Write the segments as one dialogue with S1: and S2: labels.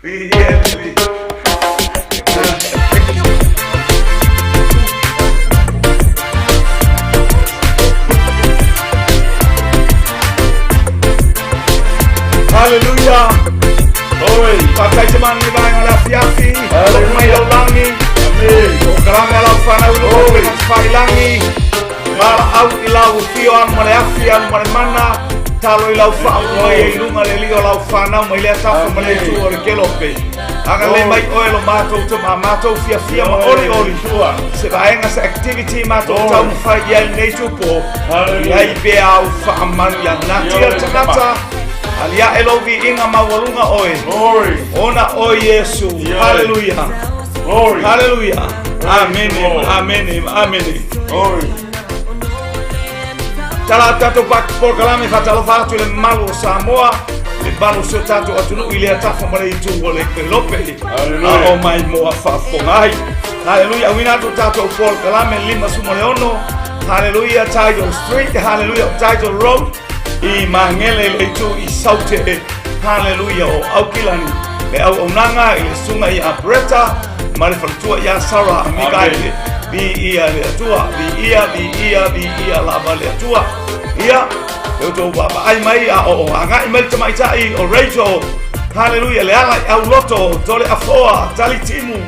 S1: Hallelujah. Oi, pakai teman ni bang ala fiafi. Mai langi. Amin. Kalau kalau fana ulo fai langi. Mal au ilau fio am maleafi am mana. Talo ilau fa mai lunga le lio lau fana mai le tafa mai tu o kelope. Aga le mai oilo mato to mato fia ma ori tua. Se vai ngas activity mato tau fai yel nei tupo. Ai be au fa man yang natia tanata. Alia elovi inga mawalunga oe. Glory. Ona o Yesu. Hallelujah. Glory. Hallelujah. Amen. Amen. Amen. Glory. Tala tato pak por kalame fatalo fatu le malu Samoa. Le balu so tato atunu ile atafa mare itu ole pelope. Hallelujah. Oh my mo afafo ngai. Hallelujah. Wina to tato por kalame lima sumoleono. Hallelujah. Title Street. Hallelujah. Title Road. I mangele le tu I saute. Hallelujah. O aukilani le au onanga I sunga I abreta male faltua ya Sara amigaile bi ia le tua bi ia la vale tua ia eu to baba ai mai a o anga I mai tama I o Rachel. Hallelujah. Le ala au loto tole afoa tali timu.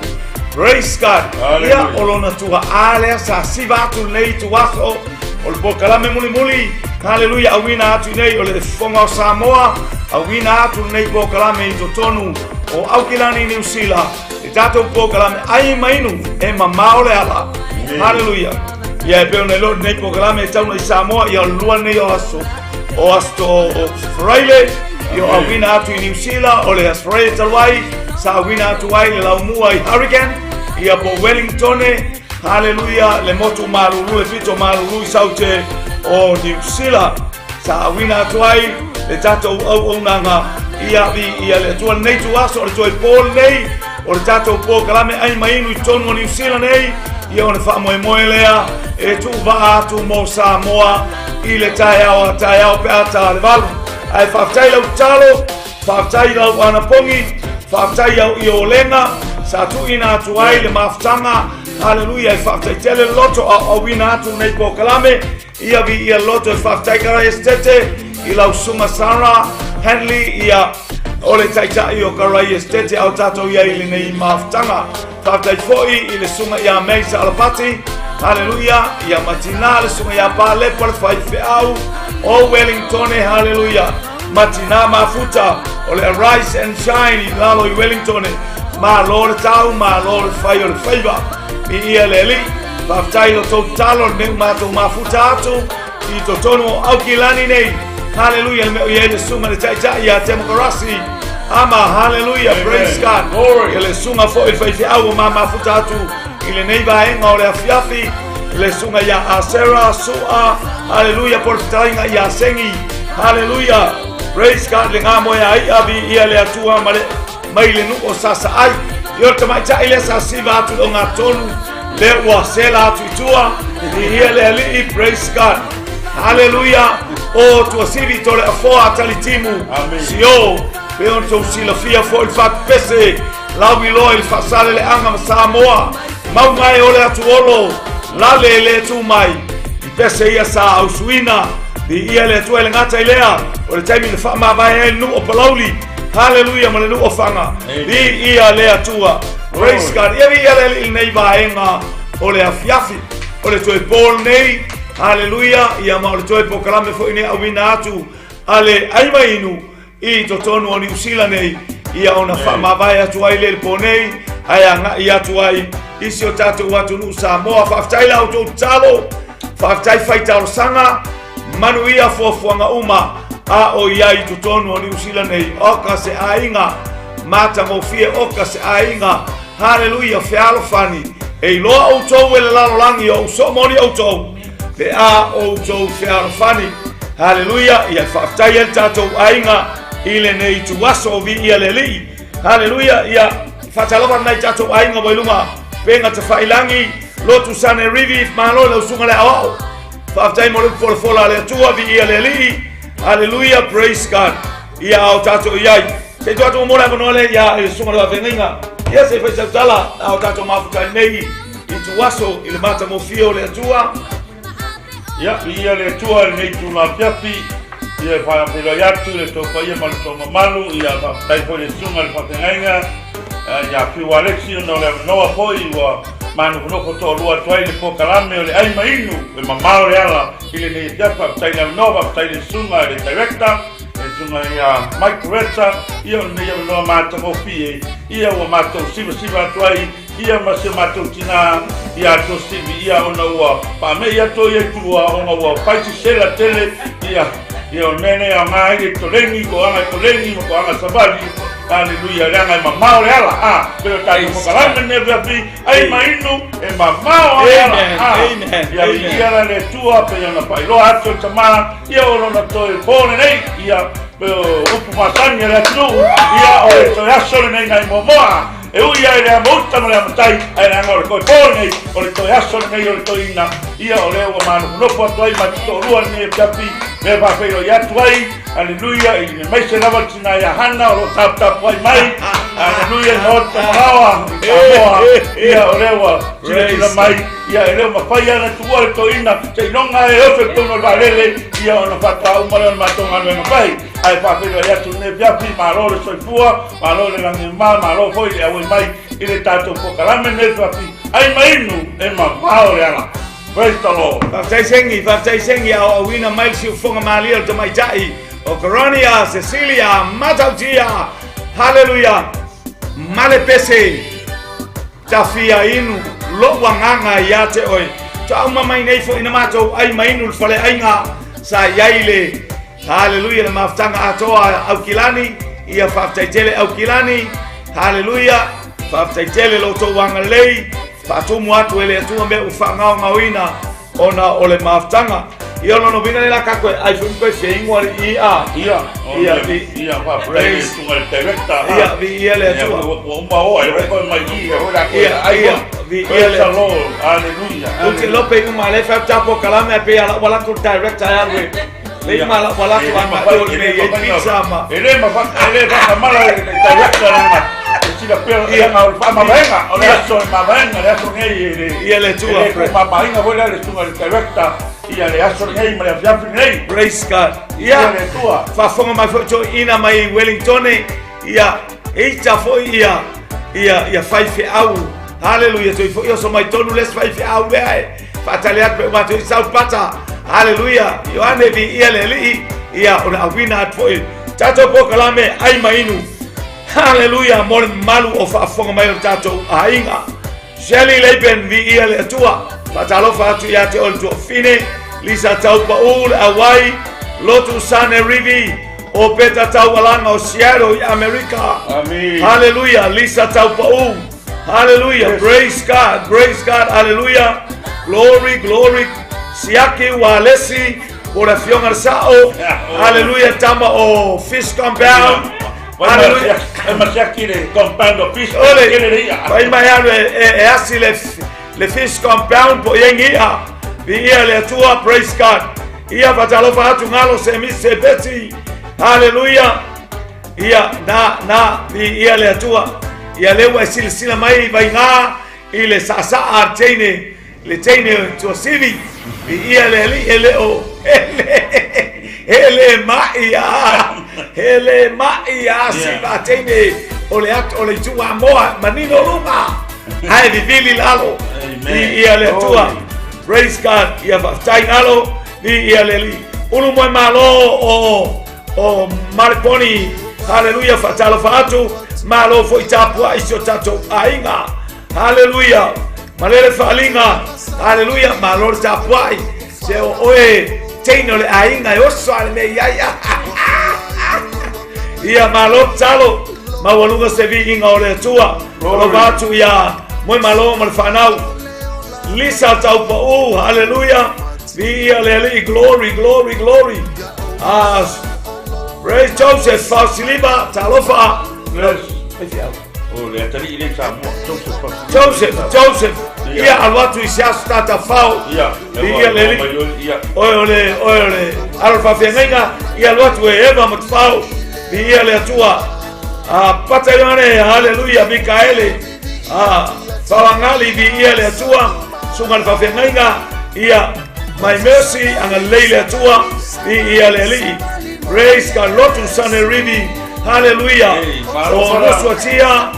S1: Praise God. Ia olona tua ale sa sivatu nei tuaso ol bokalame muli. Hallelujah. Awina atu nei ole fonga o Samoa. Awina atu nei bokalame I totonu o aukilani New Zealand. E tato bokalame ai mainu e mamao le ala. Hallelujah. Ia e peo nei lo nei bokalame e tauna I Samoa ia lua nei o aso. O asto Friday. Io awina atu I New Zealand ole Australia talwai. Sa awina atu ai le laumua I Hurricane. Ia po Wellington. Hallelujah. Le motu marulu e fito marulu I saute o New Zealand. Sa wina tuai le tato au nanga ia le tua nei tuaso o le toi pol nei o le tato po kalame ai mainu I tonu o New Zealand nei ia o ne wha moe lea e tu va atu mo Samoa I le tai au pe ata le valu ai whaftai lau talo whaftai lau anapongi whaftai au I o lenga sa tu ina atu ai le maftanga. Hallelujah. I whaftai tele loto a wina atu nei po kalame ia loto e whaftai kara estete I lau sunga Sara Henley ia ole taita I o kara estete au tato ia I le nei maftanga whaftai foi I le sunga ia meisa alapati. Hallelujah. Ia matina le sunga ia pale pale whai whiau o Wellington. Hallelujah. Matina mafuta ole Rise and Shine I lalo I Wellington ma lore tau ma lore whai o le whaiva I ia le li whaftai lo tau talo ne mato mafuta atu I to tono au kilani nei. Hallelujah. Me ia le sunga le taita ia temokarasi ama. Hallelujah. Praise God. Glory. Le sunga fo il fai au ma mafuta atu I le nei vaenga o le afiafi le sunga ia asera sua. Hallelujah. Por tainga ia sengi. Hallelujah. Praise God. Le ngamo ia abi ia le atua mai le nuko sasa ai yo tamai tai le sasiva atu o ngatonu le wa sela atu tua I le ali. Praise God. Hallelujah. O tu sivi tole afo atali timu sio peon to silafia fo il fat pese la wilo il fasale le anga Samoa mau mai ole atu olo la le tu mai I pese ia sa ausuina di ia le tu ele ngata ilea o le taimi le fa ma vai nu o palauli. Hallelujah. Male nu o fanga di ia le atua. Praise God. Ia le nei vaenga o le afiafi o le toi pol nei. Hallelujah. Ia ma o le toi po kalame fo ine awina atu ale ai mainu I totonu o New Zealand nei ia ona wha mawai atu ai le po nei ai anga I atu ai isi o tatu watu nu Samoa whaftai lau tau talo whaftai whaitaro sanga manu ia fuafuanga uma a o iai totonu o New Zealand nei oka se ainga mata mo fie oka se ainga. Hallelujah. Whialo fani e loa o tau ele lalo langi o so mori o tau le a o tau whialo fani. Hallelujah. Ia whaftai el tatou ainga I le nei tuaso vi ia le li. Hallelujah. Ia whatalofa nei tatou ainga wailunga penga te whailangi lotu sane rivi malo le usunga le ao whaftai mo lupu fola le tua vi ia le li. Hallelujah. Praise God. Ia au tatou iai Se tua tu mora no le ya sunga wa venga. Ia se fa tala au tato mafuta nei I tu aso I le mata mo fio le tua.
S2: Ia ia le tua nei tu na piapi. Ia fa pelo ya tu le to pa ia mal to malu ia fa tai po le sunga le patenga. Ya fi wa Alexi no le no apoio wa manu no ko to lua toi le po kalame le ai mainu le mamao le ala ile ne ya fa tai le nova tai le sunga le director sunga ia Mike Retsa ia ne ia no mata mo fie ia o mato siva toi ia ma se mato tina ia to sivi ia ona wa pa me ia to ia tu ona wa pai se la tele ia nene a mai to lengi ko anga sabali Hallelujah, ranga mamao le ala pero tai mo kalame ne vapi ai mainu e mamao ala
S1: amen
S2: ia ia le tua pe na pai lo ato tama ia ono na to e pone nei ia upu masanya le tu ia o to ya solo nei nai momoa e u ia le multa mo le matai ai na ngor ko pone o le to ya solo nei o le to ina ia o le o manu no po to ai ma to rua ni vapi me va pe ya tuai Hallelujah, in the Mason of Tinaya Hana or tap white Mike. Hallelujah, not Tawa, Ia Orewa, Sila Mike, Ia Elema Fire to work to Ina, say long I offer to no Valele, Ia on a Fata Umaran Maton and Bay. I Papilla to Neviapi, my Lord Soifua, my Lord and my Lord Foy, I will make in a tattoo for Kalaman Nevapi. I mainu and my power. Praise the Lord.
S1: Faftai sengi au wina mailsi ufunga malio to mai tai. O Coronia, Cecilia, Matautia, Hallelujah, Malepese, Tafia inu, Lowanganga yate oi, Tauma mai neifo inamato, ai mainu fale ainga, sa yaile, Hallelujah, maftanga atoa aukilani, ia faftaitele aukilani, Hallelujah, faftaitele loto wangalei, fatumu atu ele atua me ufangao ngawina, ona ole maftanga. Io non ho vinto nella cacque, hai fatto questo in guardi ia
S2: fa praise tu al terretta
S1: ia le tua
S2: un po' e poi mai ora
S1: ia le
S2: Lord alleluia
S1: tutti lo pe uma le fa tapo kalame pe ala wala tu director ya we le mala wala tu ma to ne e pizza ma
S2: ele fa mala director si la per ia ma venga adesso ne
S1: ia le tua
S2: ma paina vuole le tua director ia le aso nei ma le fiafi nei
S1: praise God ia
S2: le tua
S1: fa fonga mai foto ina mai Wellington ia eita foi ia fai fe au hallelujah so io so mai tonu les fai fe au le fa taliat pe ma to South Pata hallelujah Yohane vi ia le li ia ona awina foi tato po kalame ai mainu hallelujah mol malu o fa fonga mai tato ainga Shelley Leben vi ia le tua Patalo fatu ya te olto fine Lisa tau paul Hawaii Lotu Sane Rivi O peta tau walanga o Seattle America
S2: Amen
S1: Hallelujah Lisa tau paul Hallelujah yes. Praise God Hallelujah Glory Siaki walesi Oración arsao Hallelujah Tama o Fish Compound Hallelujah
S2: Siaki le compound o Fish
S1: Vai maiano e assi le fish compound po yengia ia le tua praise God ia patalo fatu ngalo se beti hallelujah ia na ia le tua ia le wa silsila mai vai nga ile sasa artene le tene to sivi ia le o ele maia si batene ole tua moa manino luma hai vivili lalo ia le tua praise God ia tai lalo ia le ulu mo malo o Marconi hallelujah fatalo fatu malo foi tapua iso tato ainga hallelujah malele falinga hallelujah malo tapua se oe teino le ainga o swale me ya ia malo talo mawalunga se vi inga ole tua lo fatu ia moi malo mal fanau Lisa tau pa hallelujah via le glory praise Joseph Fausiliba talofa
S2: o le tali ile sa
S1: Joseph ia alwatu isiasta tafau ia le ole alfa fenga ia alwatu eva mtfau via le tua Patayone, hallelujah, Mikaele. Fawangali vi ia le tua, sungal fafengainga, ia my mercy anga leile tua, ia le li. Praise God, lotu sane rivi, hallelujah. Noswatia,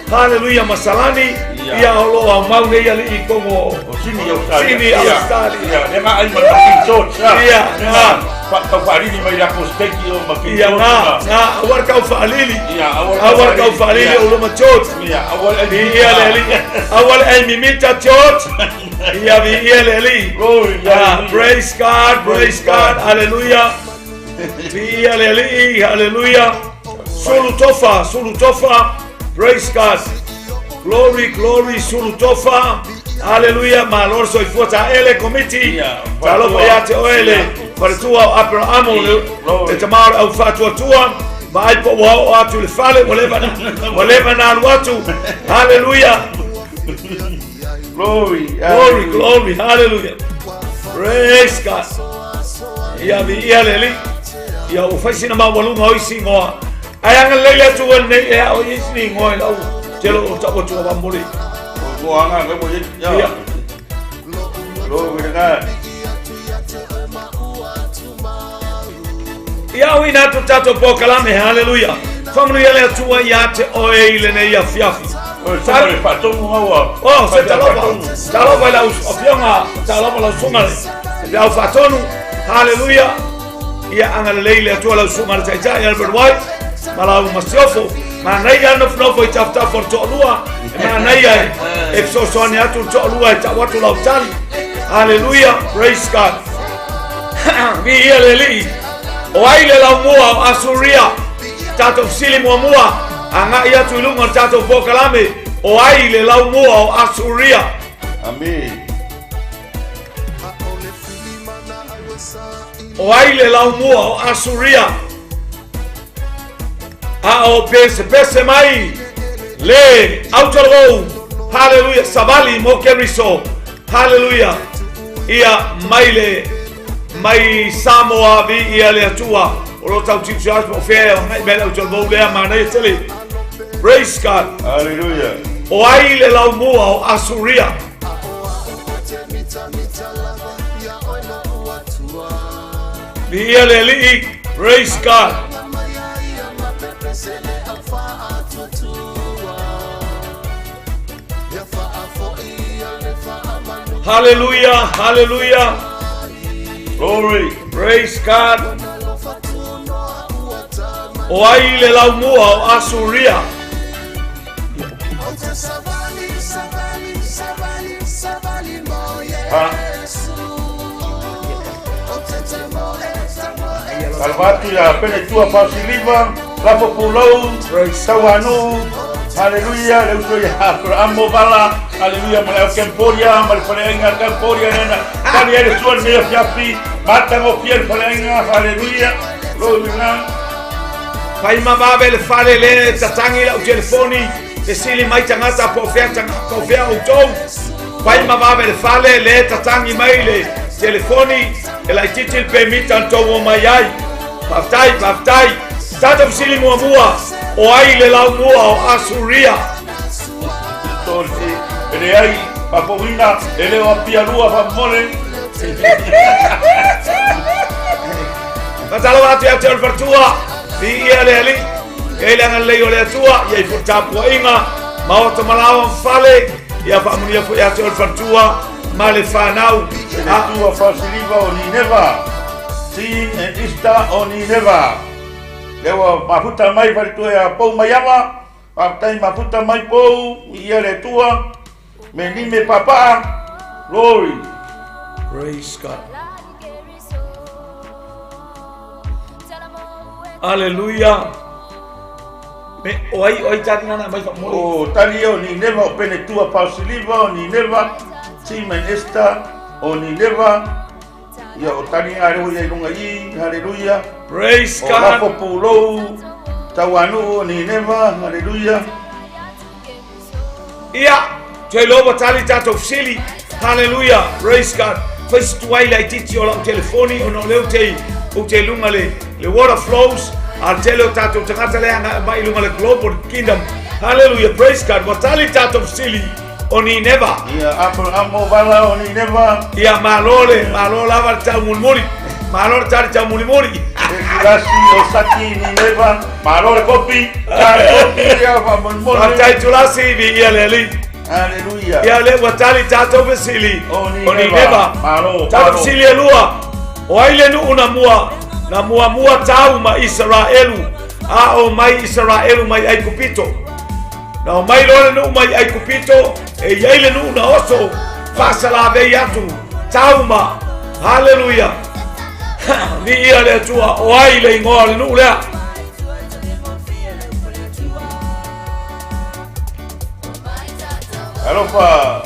S1: hallelujah, masalani, ia olo au maune ia li kongo. Sini Australia.
S2: Nema ai mataki chocha. Kau falili mai la kosteki o maki.
S1: Na awar kau falili. Awar kau falili o loma chot. Awal ai mimita chot. Ia vi leli. Praise God, hallelujah. Vi leli, hallelujah. Sulu tofa. Praise God. Glory, sulu tofa. Hallelujah, my Lord, so if what ele committee, talo payate oele, para tua apra amo, te tamar au fatua tua, mai po wao atu le fale, waleva na watu, hallelujah. Glory, hallelujah. Praise God. Ia vi ia leli, ia ufaisi na mawalunga oisi ngoa. Ayanga lele tua nei ea oisi ngoa lau, telo utapo tua bambuli. Ia wina tu tato po kalame, hallelujah. Family ele tua yate oile ne ia fiafi.
S2: Sabe patomu hawa.
S1: Se taloba la ofionga, taloba la sungale. Ya fatonu, hallelujah. Ia angale leile tua la sungale tsa ya Albert White. Malau masiofo. Manaya no foi chafta for tolua. Manaya 𝐹ῴᴜᴍᴜ tolua ta watu la utali. Hallelujah, praise God. Vi leli. Oaile la mua asuria. Tato sili mua. Anga ia tu lunga tato vokalame. Oaile la mua asuria.
S2: Amen.
S1: Oaile la mua asuria. O pese mai le autolo, hallelujah, sabali 𝐌𝐀𝐿𝐴, hallelujah. Ia mai Samoa vi ia le tua o tau tituas po fe mai bela autolo le mana tele. Praise God,
S2: hallelujah.
S1: O ai le lau mua o asuria. Vi ia le li, praise God. Hallelujah.
S2: Glory.
S1: Praise God. O ai le lau mua o asuria.
S2: Salvatu ya pene tua pasiliva, la populou, tawanu. Hallelujah, le uso ya amo bala. Hallelujah, malai kemporia, malai palenga kemporia nena. Kali ele suan me fiapi, mata ngo fiel palenga. Hallelujah. Glory na.
S1: Pai mababel fale le tatangi la telefoni, te sili mai tangata po fea utou. Pai mababel fale le tatangi mai le telefoni, e la titil permita anto mai ai. Baftai. Tato sili mua. O ai le lau mua o asuria.
S2: Ele ai papovina ele o pianua famole.
S1: Matalo atu ya tel vertua. Di ele ele ngal le ole tua ye furta po inga maoto malawa fale ya familia fo ya tel vertua male fanau
S2: tua fasiliva o ni neva. Sin en ista o ni neva. Lewa mafuta mai faritu ya pou mayama. Aptai mafuta mai pou ia le tua. Menime papa. Glory.
S1: Praise God. Hallelujah. Me oi tani nana mai fa mole.
S2: Oh, tani o ni neva o pene tua pasiliva o ni neva. Simen esta o ni neva. Ya o tani are o ia lunga i. Hallelujah.
S1: Praise God.
S2: O la populou tawanu o ni neva. Hallelujah.
S1: Ia te loba tali tato fsili. Hallelujah. Praise God. First twilight titi o la telefoni o no leu te lunga le water flows. Altelo tato tangata leanga mai lunga le global kingdom. Hallelujah, praise God. Watali tato sili oni never.
S2: Ia amo bala oni never.
S1: Ia malole var tamulmuri. Malore tari tamulmuri.
S2: Rasi osaki ni never. Malore kopi. Kopi ia famulmuri.
S1: Watai tulasi vi ia leli.
S2: Hallelujah.
S1: Ia le watali tato vesili
S2: Oni never.
S1: Tato sili elua. Oaile nu una mua. Na mua tau ma Israelu. O mai Israelu mai ai kupito. Na o mai lore nu mai ai kupito. E yaile nu na oso. Fasala vei atu. Tau ma. Hallelujah. Ni ia le tua o ai le ingoa le nu lea.
S2: Alofa.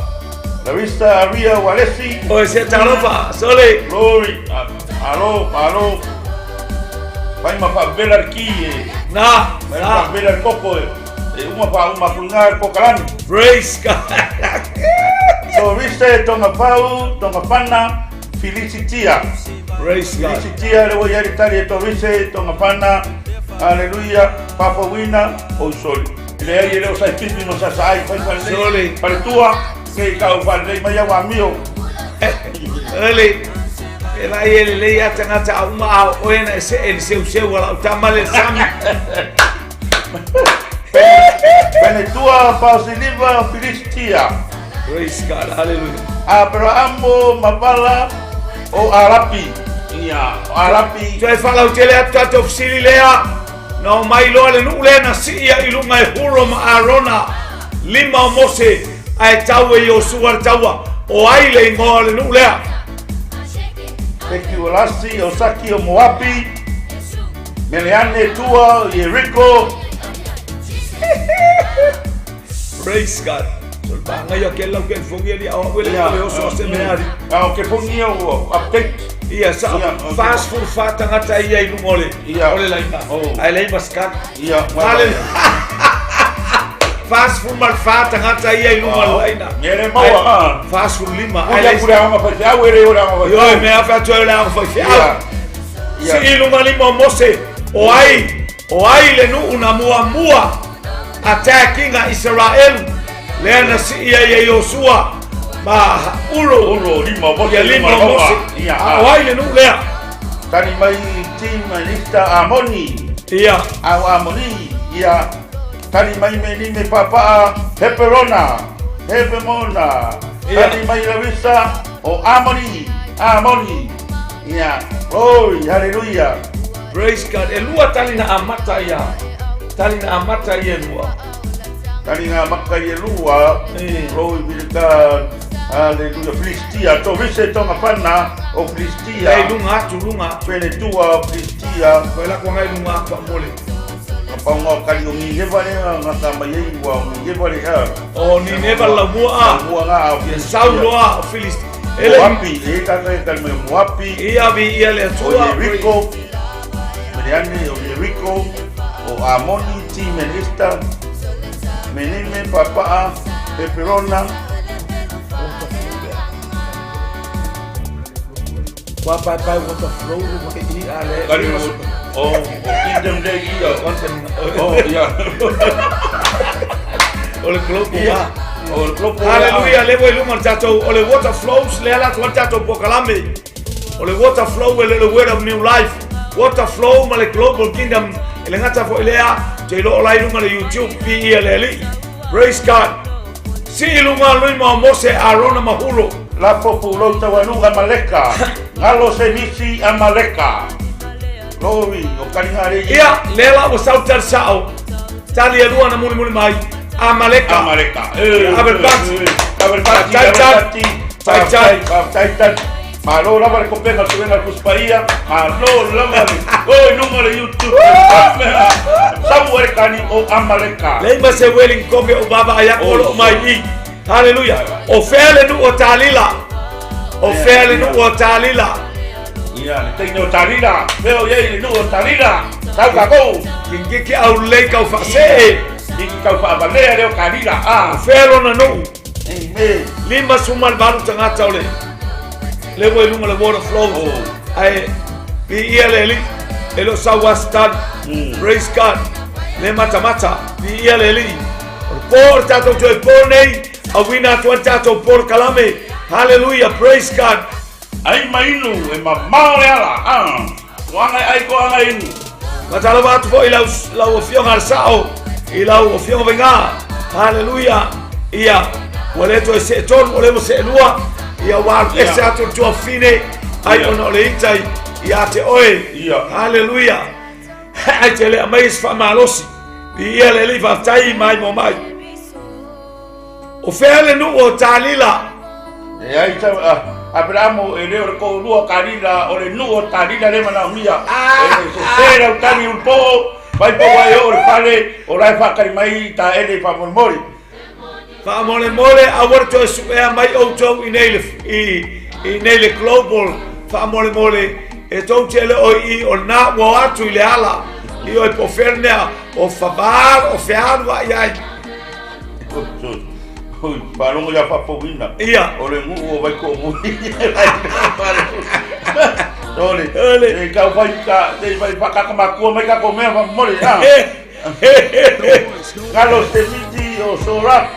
S2: La vista aria walesi.
S1: O se tarofa. Sole.
S2: Glory. Alo. Vai ma fa bela aqui.
S1: Na.
S2: Vai fa bela coco. Uma pungar pokalani.
S1: Praise God.
S2: So viste tonga pau, tonga pana, felicitia.
S1: Praise God.
S2: Felicitia le voy a Italia to viste tonga pana. Hallelujah. Papa wina o soli. Le ai le osa kipi no sa sai
S1: Soli.
S2: Para tua que cau falei mai wa mio.
S1: Ele. Ela ele le ia tangata uma o ena se el seu wala tamale sami.
S2: Bene tua pasiliva felicitia.
S1: Praise God. Hallelujah.
S2: Abrahamo mabala o arapi. Ia, arapi.
S1: Tu ai fala o tele atu ofsili lea. No mai lo le nu le na sia ilunga e huro ma arona. Lima o Mose ai tau e Joshua taua. O ai le ngo le nu lea.
S2: Peki olasi o saki o Moabi. Meleane tua Jericho.
S1: Praise God. Solbanga yo que lo que fongi ali a wele yo so seminari.
S2: O que fongi o update.
S1: Ia sa fast food fata ngata ia i lumole. Ole la ina. Ai lei maskan.
S2: Ia.
S1: Fast food mal fata ngata ia i lumole ina.
S2: Mere moa.
S1: Fast food lima.
S2: Ai lei pura uma fazia wele ora uma.
S1: Yo me afa tu ela fazia. Si i lumali mo Mose. O ai le nu una mua. Attacking Israel. Lena si ia Joshua ma uro
S2: lima
S1: Mose. Awai le nu lea.
S2: Tani mai team lista Amoni.
S1: Ia.
S2: Amoni. Ia. Tani mai me papa Pepperona. Tani mai la vista o Amoni. Ia. Oh, hallelujah.
S1: Praise God. Elua tali na amata ia. Lua.
S2: Tani nga makayelua. Roy bilkan. Hallelujah. Filistia. To vise tonga pana o Filistia.
S1: Ai lunga.
S2: Pele tua Filistia.
S1: Koela ko ngai lunga kwa mole.
S2: Kapango kali o ngevale ngata mai wa ngevale ha.
S1: O ni neva la mua.
S2: Mua
S1: Saulo a Filistia.
S2: Ele wapi kalme wapi.
S1: Ia le tua
S2: Jericho. Mediane o Jericho. O Amoni timenista. Menime papa Pepperona.
S1: Wa pai water flow mo i ale.
S2: Oh, kingdom day ia. Oh, ia.
S1: Ole globo ya.
S2: Oh, globo.
S1: Hallelujah, le voi lumar tato ole water flows le ala tato pokalame. Ole water flow le word of new life. Water flow ma le global kingdom. Ele ngata fo ilea te lo lai lunga le YouTube PLL. Praise God. Si lunga lunga Mose Arona mahuro.
S2: La populo tawanuga maleka. Ngalo se misi amaleka. Glory o kaningare.
S1: Ia lela o sautar sao. Tali elua na muli mai. Amaleka.
S2: Tai. Malo la para copiar su venga cusparía. Malo la para. Oh, número de YouTube. Samuel Kani o Amaleka.
S1: Lema se welling kobe o baba ayakolo mai. Hallelujah. Ofele nu o talila.
S2: Ia, tenho talila. Veo ye nu o talila. Salga go.
S1: Kingiki au leka o fase.
S2: Kiki kau fa balea leo talila.
S1: Ofelo na nu. Lima sumal baru tangata ole. Le voy lunga le water flow. Ai bi ele elo sawastan Praise God. Le mata di ia le li. Por tato joy por nei awina tuan tato por kalame. Hallelujah. Praise God.
S2: Ai mainu e mamao le ala. Wanga ai ko anga inu.
S1: Matala watu fo ila ufionga sao. Ila ufionga venga. Hallelujah. Ia. Waleto e se ton, waleto se lua. Ia war ese ato tua fine. Ai ono le itai. Ia te oe. Hallelujah. Ai te le amais fa malosi. Ia le li tai mai mo mai. O fele nu o talila.
S2: E ai ta Abramo e leo ko lua kalila o le nu o talila le mana mia. E se sera o tali un po. Vai po vai o pale o lai fa kari mai ta ele fa mori.
S1: Fa mole a worto e supea mai o tau i nele global. Fa mole e tau tele o i o na wo atu i le ala. I o e pofernea o favar o feanwa i ai.
S2: Oi, parongo ya papovina.
S1: Ia.
S2: O le ngu o vai ko mui. Ole. E ka vai ka, te vai pa ka makua mai ka ko mea fa mori. Carlos te miti o sora.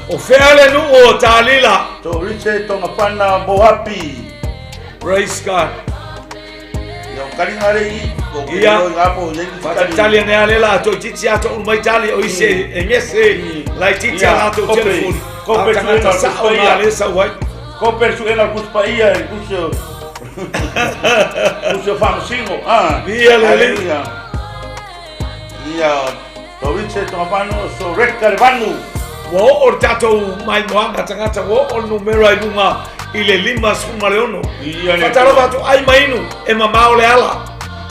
S1: O feale nu o talila.
S2: To riche to ngapana bohapi.
S1: Praise God.
S2: Yo karingare I ko ngapo le
S1: Italia ne alela to titi ato un mai Italia o ise engese la titi ato telefone. Ko per sa o male sa wai.
S2: Ko per su ela kuspaia e kuso. Kuso famsingo.
S1: Via le.
S2: Ia to riche to ngapano so rekare vanu.
S1: Wo ortato mai moanga tangata wo o numero ai lunga ile lima suma leono. Fatalo batu ai mainu e mamao le ala.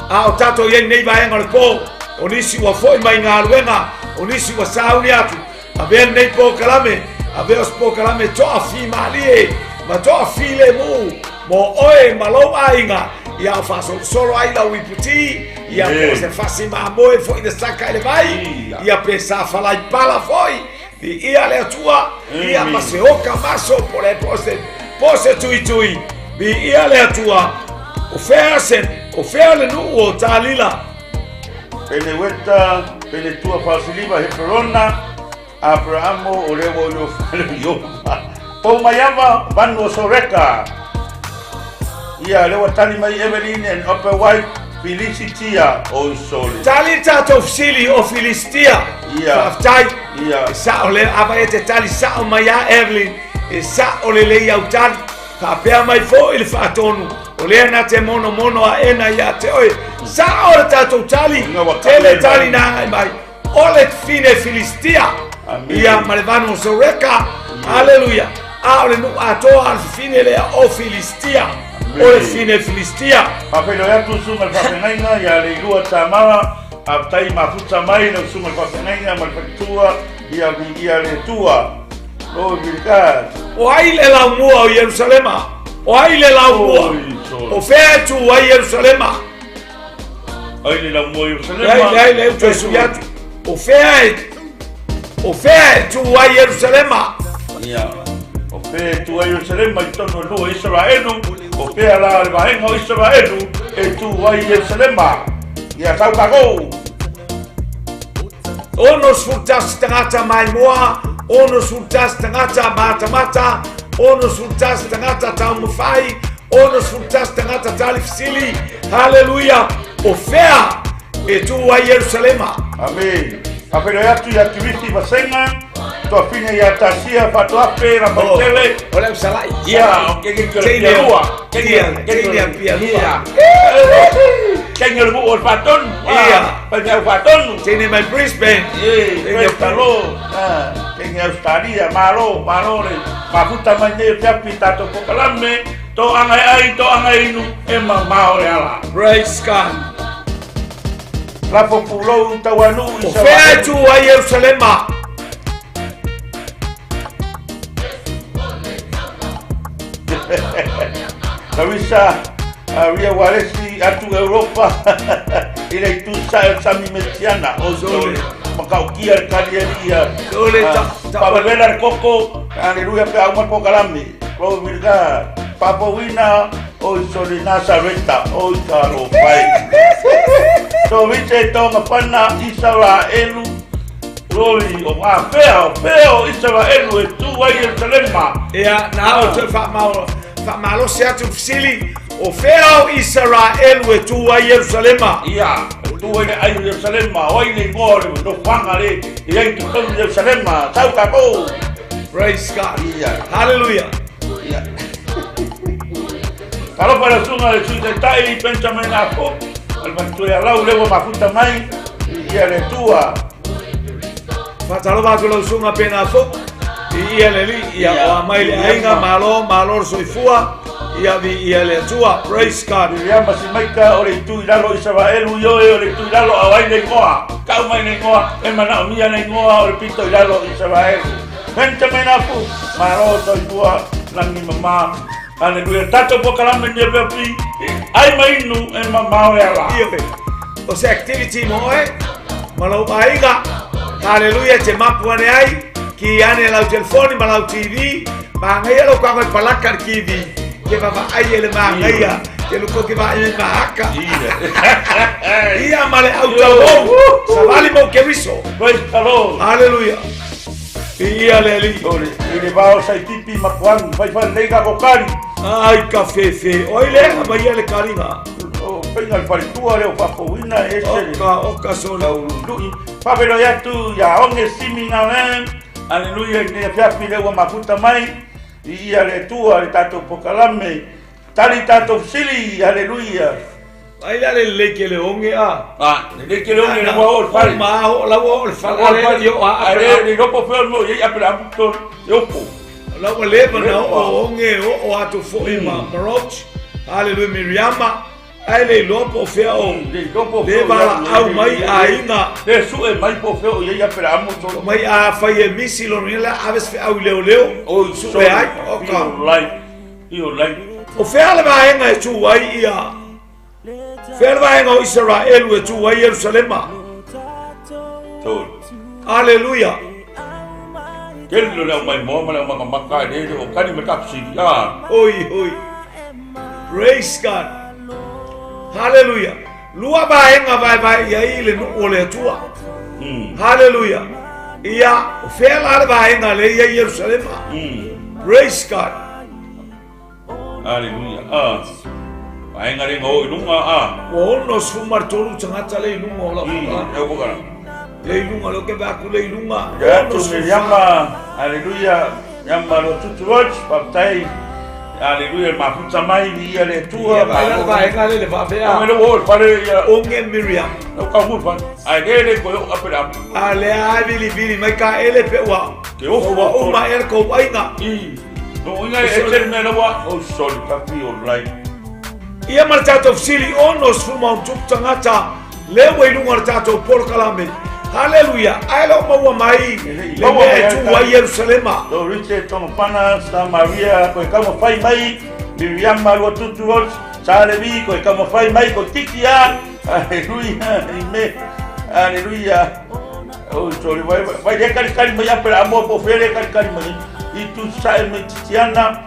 S1: A o tato ye nei vai ngol po. Onisi wa foi mai ngaluenga. Onisi wa sauni atu. Ave nei po kalame. Ave os po kalame to afi malie. Ma to afi le mu. Mo oe malo ainga. Ia faso solo ai la wiputi. Ia po se fasi ma moe foi de saca ele vai. Ia pensa fala i pala foi. Ia le atua, ia maseoka maso pole pose tui. Ia le atua, o feale nu o talila.
S2: Pene weta, pene tua fasiliva heperona, Abrahamo o lewo yo fale yopa. Po mayama vanu soreka. Ia lewa tali mai Evelyn and upper white Felicitia o sole.
S1: Tali tato fsili o Filistia. Faftai. Sa ole avaete tali sa o maya Evelyn. E sa ole le yautan. Ka pea mai fo il fatonu. Ole na te mono a ena ya te oi. Sa ole tato tali. Tele tali na mai. Ole fine Filistia. Ia malevano soreka. Hallelujah. Ole nu atoa fine le o Filistia. Ole fine Filistia.
S2: Papelo ya tu suma papenaina ya le lua tamara aptai mafuta mai no suma papenaina malfactua ia le tua. Lo virgas. O
S1: ai le la mua o Jerusalema. O ai le la mua. O fetu o Jerusalema.
S2: Ai le la mua Jerusalema.
S1: Ai le tu suiati. O fetu o Jerusalema.
S2: Ia. O fetu o Jerusalema itono lo Israelu. O pea la le vahenga o Israelu e tu ai Jerusalema. Ia tau kago.
S1: Ono sultas tangata mai moa. Ono sultas tangata mata. Ono sultas tangata taumufai. Ono sultas tangata talifsili. Hallelujah. O fea e tu ai Jerusalema.
S2: Amen. Apelo ya tu ya turisti vasenga. Tua fine ya tasia fatu ape na batele.
S1: Olha o salai.
S2: Ya, que lua. Quem é o fatón? Quem é o fatón?
S1: Tiene my Brisbane.
S2: Prestalo. Quem é o estaria malo, mafuta mande fiapita to pokalame, to angai nu e mamao ala.
S1: Praise God.
S2: La populo tawanu
S1: fetu a Jerusalema.
S2: Kawisa Ria Waresi atu Europa ila itusa sami metiana ozole makaukia kaliaria
S1: dole
S2: pabela koko aleluya pe agma pokalami pro virga papo wina oi soli Nazareta, oi karo pai. So vite tonga pana Israelu, lori o a feo Israelu e tu ai Jerusalema.
S1: Ia, na o te whamalo se atu fisili o feo Israelu e tu ai Jerusalema.
S2: Ia, tu ai Jerusalema, oi nei ngore, no whangare, i ai tu tonu Jerusalema, tau kako.
S1: Praise God.
S2: Ia.
S1: Hallelujah.
S2: Ia. Kalo para sunga le sui te tai, Benjamin Ako, al lau lewa mafuta mai, ia le tua.
S1: Fatalo watu lau sunga pena fo. Ia le li, ia o mai le ainga, malo soifua. Ia le tua. Praise God.
S2: Ia masi maika o le tu ilalo Israelu yoe o le tu ilalo awai nei ngoa. Kau mai nei ngoa, e mana o mia nei ngoa o le pito ilalo Israelu. Benjamin Ako, malo soifua, langi mama. Aleluia, tato pokalame ni pepi. Ai mai nu e mama o ala.
S1: Ia pe. O se activity mo e. Malau aiga. Hallelujah, te mapuane ai. Ki ane lau telefoni, malau TV. Mangaia lo kwa palakar kivi. Ke va ai ele mangaia. Ke lo ko ke va ele mahaka. Ia male auto. Savali mo keviso.
S2: Praise the Lord.
S1: Hallelujah. Ia leli.
S2: Ore, ele va o sai pipi makuan, vai lega kokari.
S1: Ai kafefe. Oile abai ele karinga.
S2: O penga al paritua le o papouina ese.
S1: Oka sola.
S2: Pabelo ya tu ya onge siminga len. Aleluia, ne fiapi le wa mafuta mai. Ia le tua le tato pokalame. Tali tato sili, aleluia.
S1: Ai le leke le onge a.
S2: Le leke le onge le wa ol fali.
S1: Ma o la o fali yo a.
S2: Ale ni ropo fel mo ye apela aputo yopo.
S1: La o le na o onge o atu fo ima maroch. Hallelujah Miriama. Ai le lopo fe o. Le bala au mai ainga.
S2: Le su e mai po fe o ye apela amuto.
S1: Mai a fai e misi lo nela aves fe au leo.
S2: O
S1: su e ai.
S2: Oka. Io like.
S1: O fe ale ba ainga e tu ai ia. Ferva en Israel e tu ai Jerusalema. Aleluia.
S2: Kello le mai mo mala maka de o kani me kapsi.
S1: Oi. Praise God. Hallelujah. Lua ba enga vai ia ile no ole tua. Hallelujah. Ia fela ba enga le ia Jerusalema. Praise God.
S2: Hallelujah. Ai ngari ngo ilunga
S1: o no sumar tolu tangata le ilunga la
S2: e bokara
S1: le ilunga lo ke ba ku le ilunga
S2: ya to me llama aleluya llama lo tutuoch paptai aleluya mafuta mai dia le tua
S1: ba ngale le ba bea
S2: me lo vol pare ya
S1: onge Miriam
S2: no ka mu fan ai le ko apela
S1: ale ai bili mai ka ele pe wa
S2: ke o
S1: ma er ko ainga
S2: no inga e me lo wa o sol papi o right.
S1: Ia martato fsili onos fuma un tuk tangata lewe ilunga martato por kalame. Hallelujah. Ailo maua mai lewe tu wa Jerusalema.
S2: Do riche tono pana sa Maria ko kamo fai mai Miriam malo tutu vol sale vi ko kamo fai mai ko tikia. Hallelujah. Hallelujah. Oh sorry vai de kali mai apela amo po fere kali mai. E tu sai me titiana.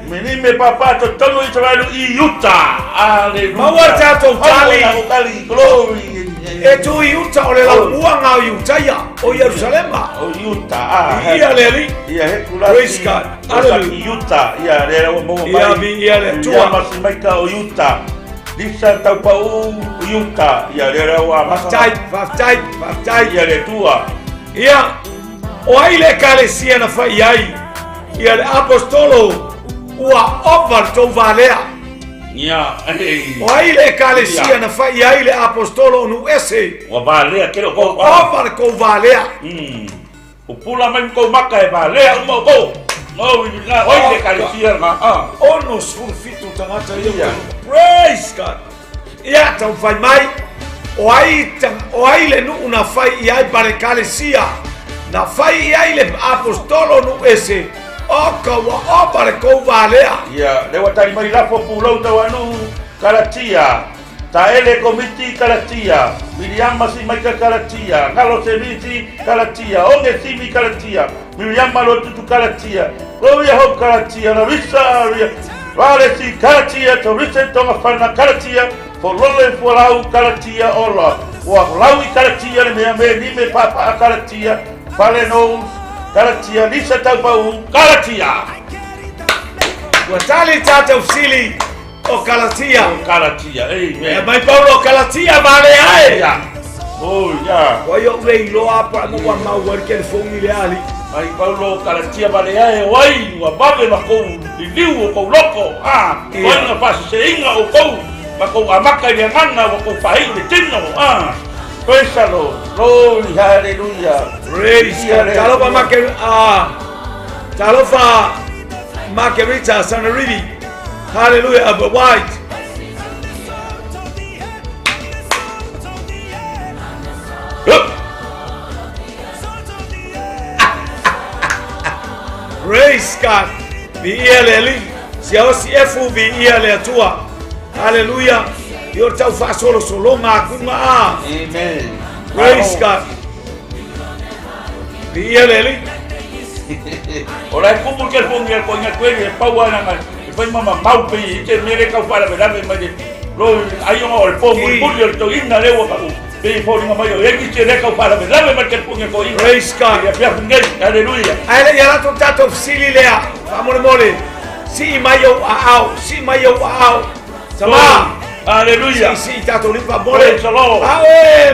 S2: Menime papa to tono Israelu i Utah. Aleluia.
S1: Mawarta to
S2: tali glory.
S1: E tu Utah ole la uanga Utah ya o Jerusalema.
S2: O Utah.
S1: Ia leli.
S2: Ia hekula.
S1: Praise God.
S2: Aleluia. Utah. Ia le o mo mai.
S1: Ia le tua.
S2: Mas maika o Utah. Disa tau pa o Utah. Ia le o
S1: Faftai.
S2: Ia le tua.
S1: Ia o ai le kalesia na fai ai. Ia le apostolo ua ovar to valea.
S2: Ia.
S1: O ai le kalesia na fai ai le apostolo nu ese.
S2: O valea kero ko.
S1: Ovar ko valea.
S2: O pula mai ko maka e valea mo ko. No, oi le kalesia nga.
S1: Ono surfitu tangata ia. Praise God. Ia tau fai mai. O ai le nu una fai ai pare kalesia. Na fai ai le apostolo nu ese. Oka wa opare ko valea.
S2: Ia, le watari mai la fo pulau tau anu karatia. Taele komiti kalatia, Miriam si maika kalatia, Ngalo semiti kalatia, Onge simi kalatia, Miriam lo tutu kalatia, Gloria ho kalatia, na visa vale si kalatia, to visa tonga fana kalatia, for lole fulau kalatia ola, wa lawi kalatia me me papa kalatia, fale no kalatia lisa tau kalatia.
S1: Watali tata usili o Kalatia.
S2: O Kalatia, amen.
S1: Mai Paulo Kalatia vale ai.
S2: Ya. Oh ya.
S1: Wa yo rei lo apa no wa mau wa ke fongi le ali.
S2: Mai Paulo Kalatia vale ai wai wa babe ma ko liu ko loko. Wa na pas se inga o ko. Ma ko amaka ni ngana wa ko fai le tino. Praise-lo. Glory, hallelujah.
S1: Praise God. Kalau pa make kalau pa Margarita Sanaridi, hallelujah, of the white. Praise God. Bieleli, siafu biele tua. Hallelujah. Yor tau fa solo kunga.
S2: Amen.
S1: Praise God. Bieleli.
S2: Ora kumu ke fungi ko nya kweli pawa na ma fa mama mau pe ke mere ka fara be dame ma de lo ayo o po mu bulio to inna le wa ku be fo ni ma yo e ki che ka fara be dame ma ke fungi ko inna.
S1: Praise God.
S2: Ya fungi, hallelujah.
S1: Ai ya to tato sili lea amore mole si mayo au sama
S2: hallelujah.
S1: Si tato lipa mole
S2: Lord.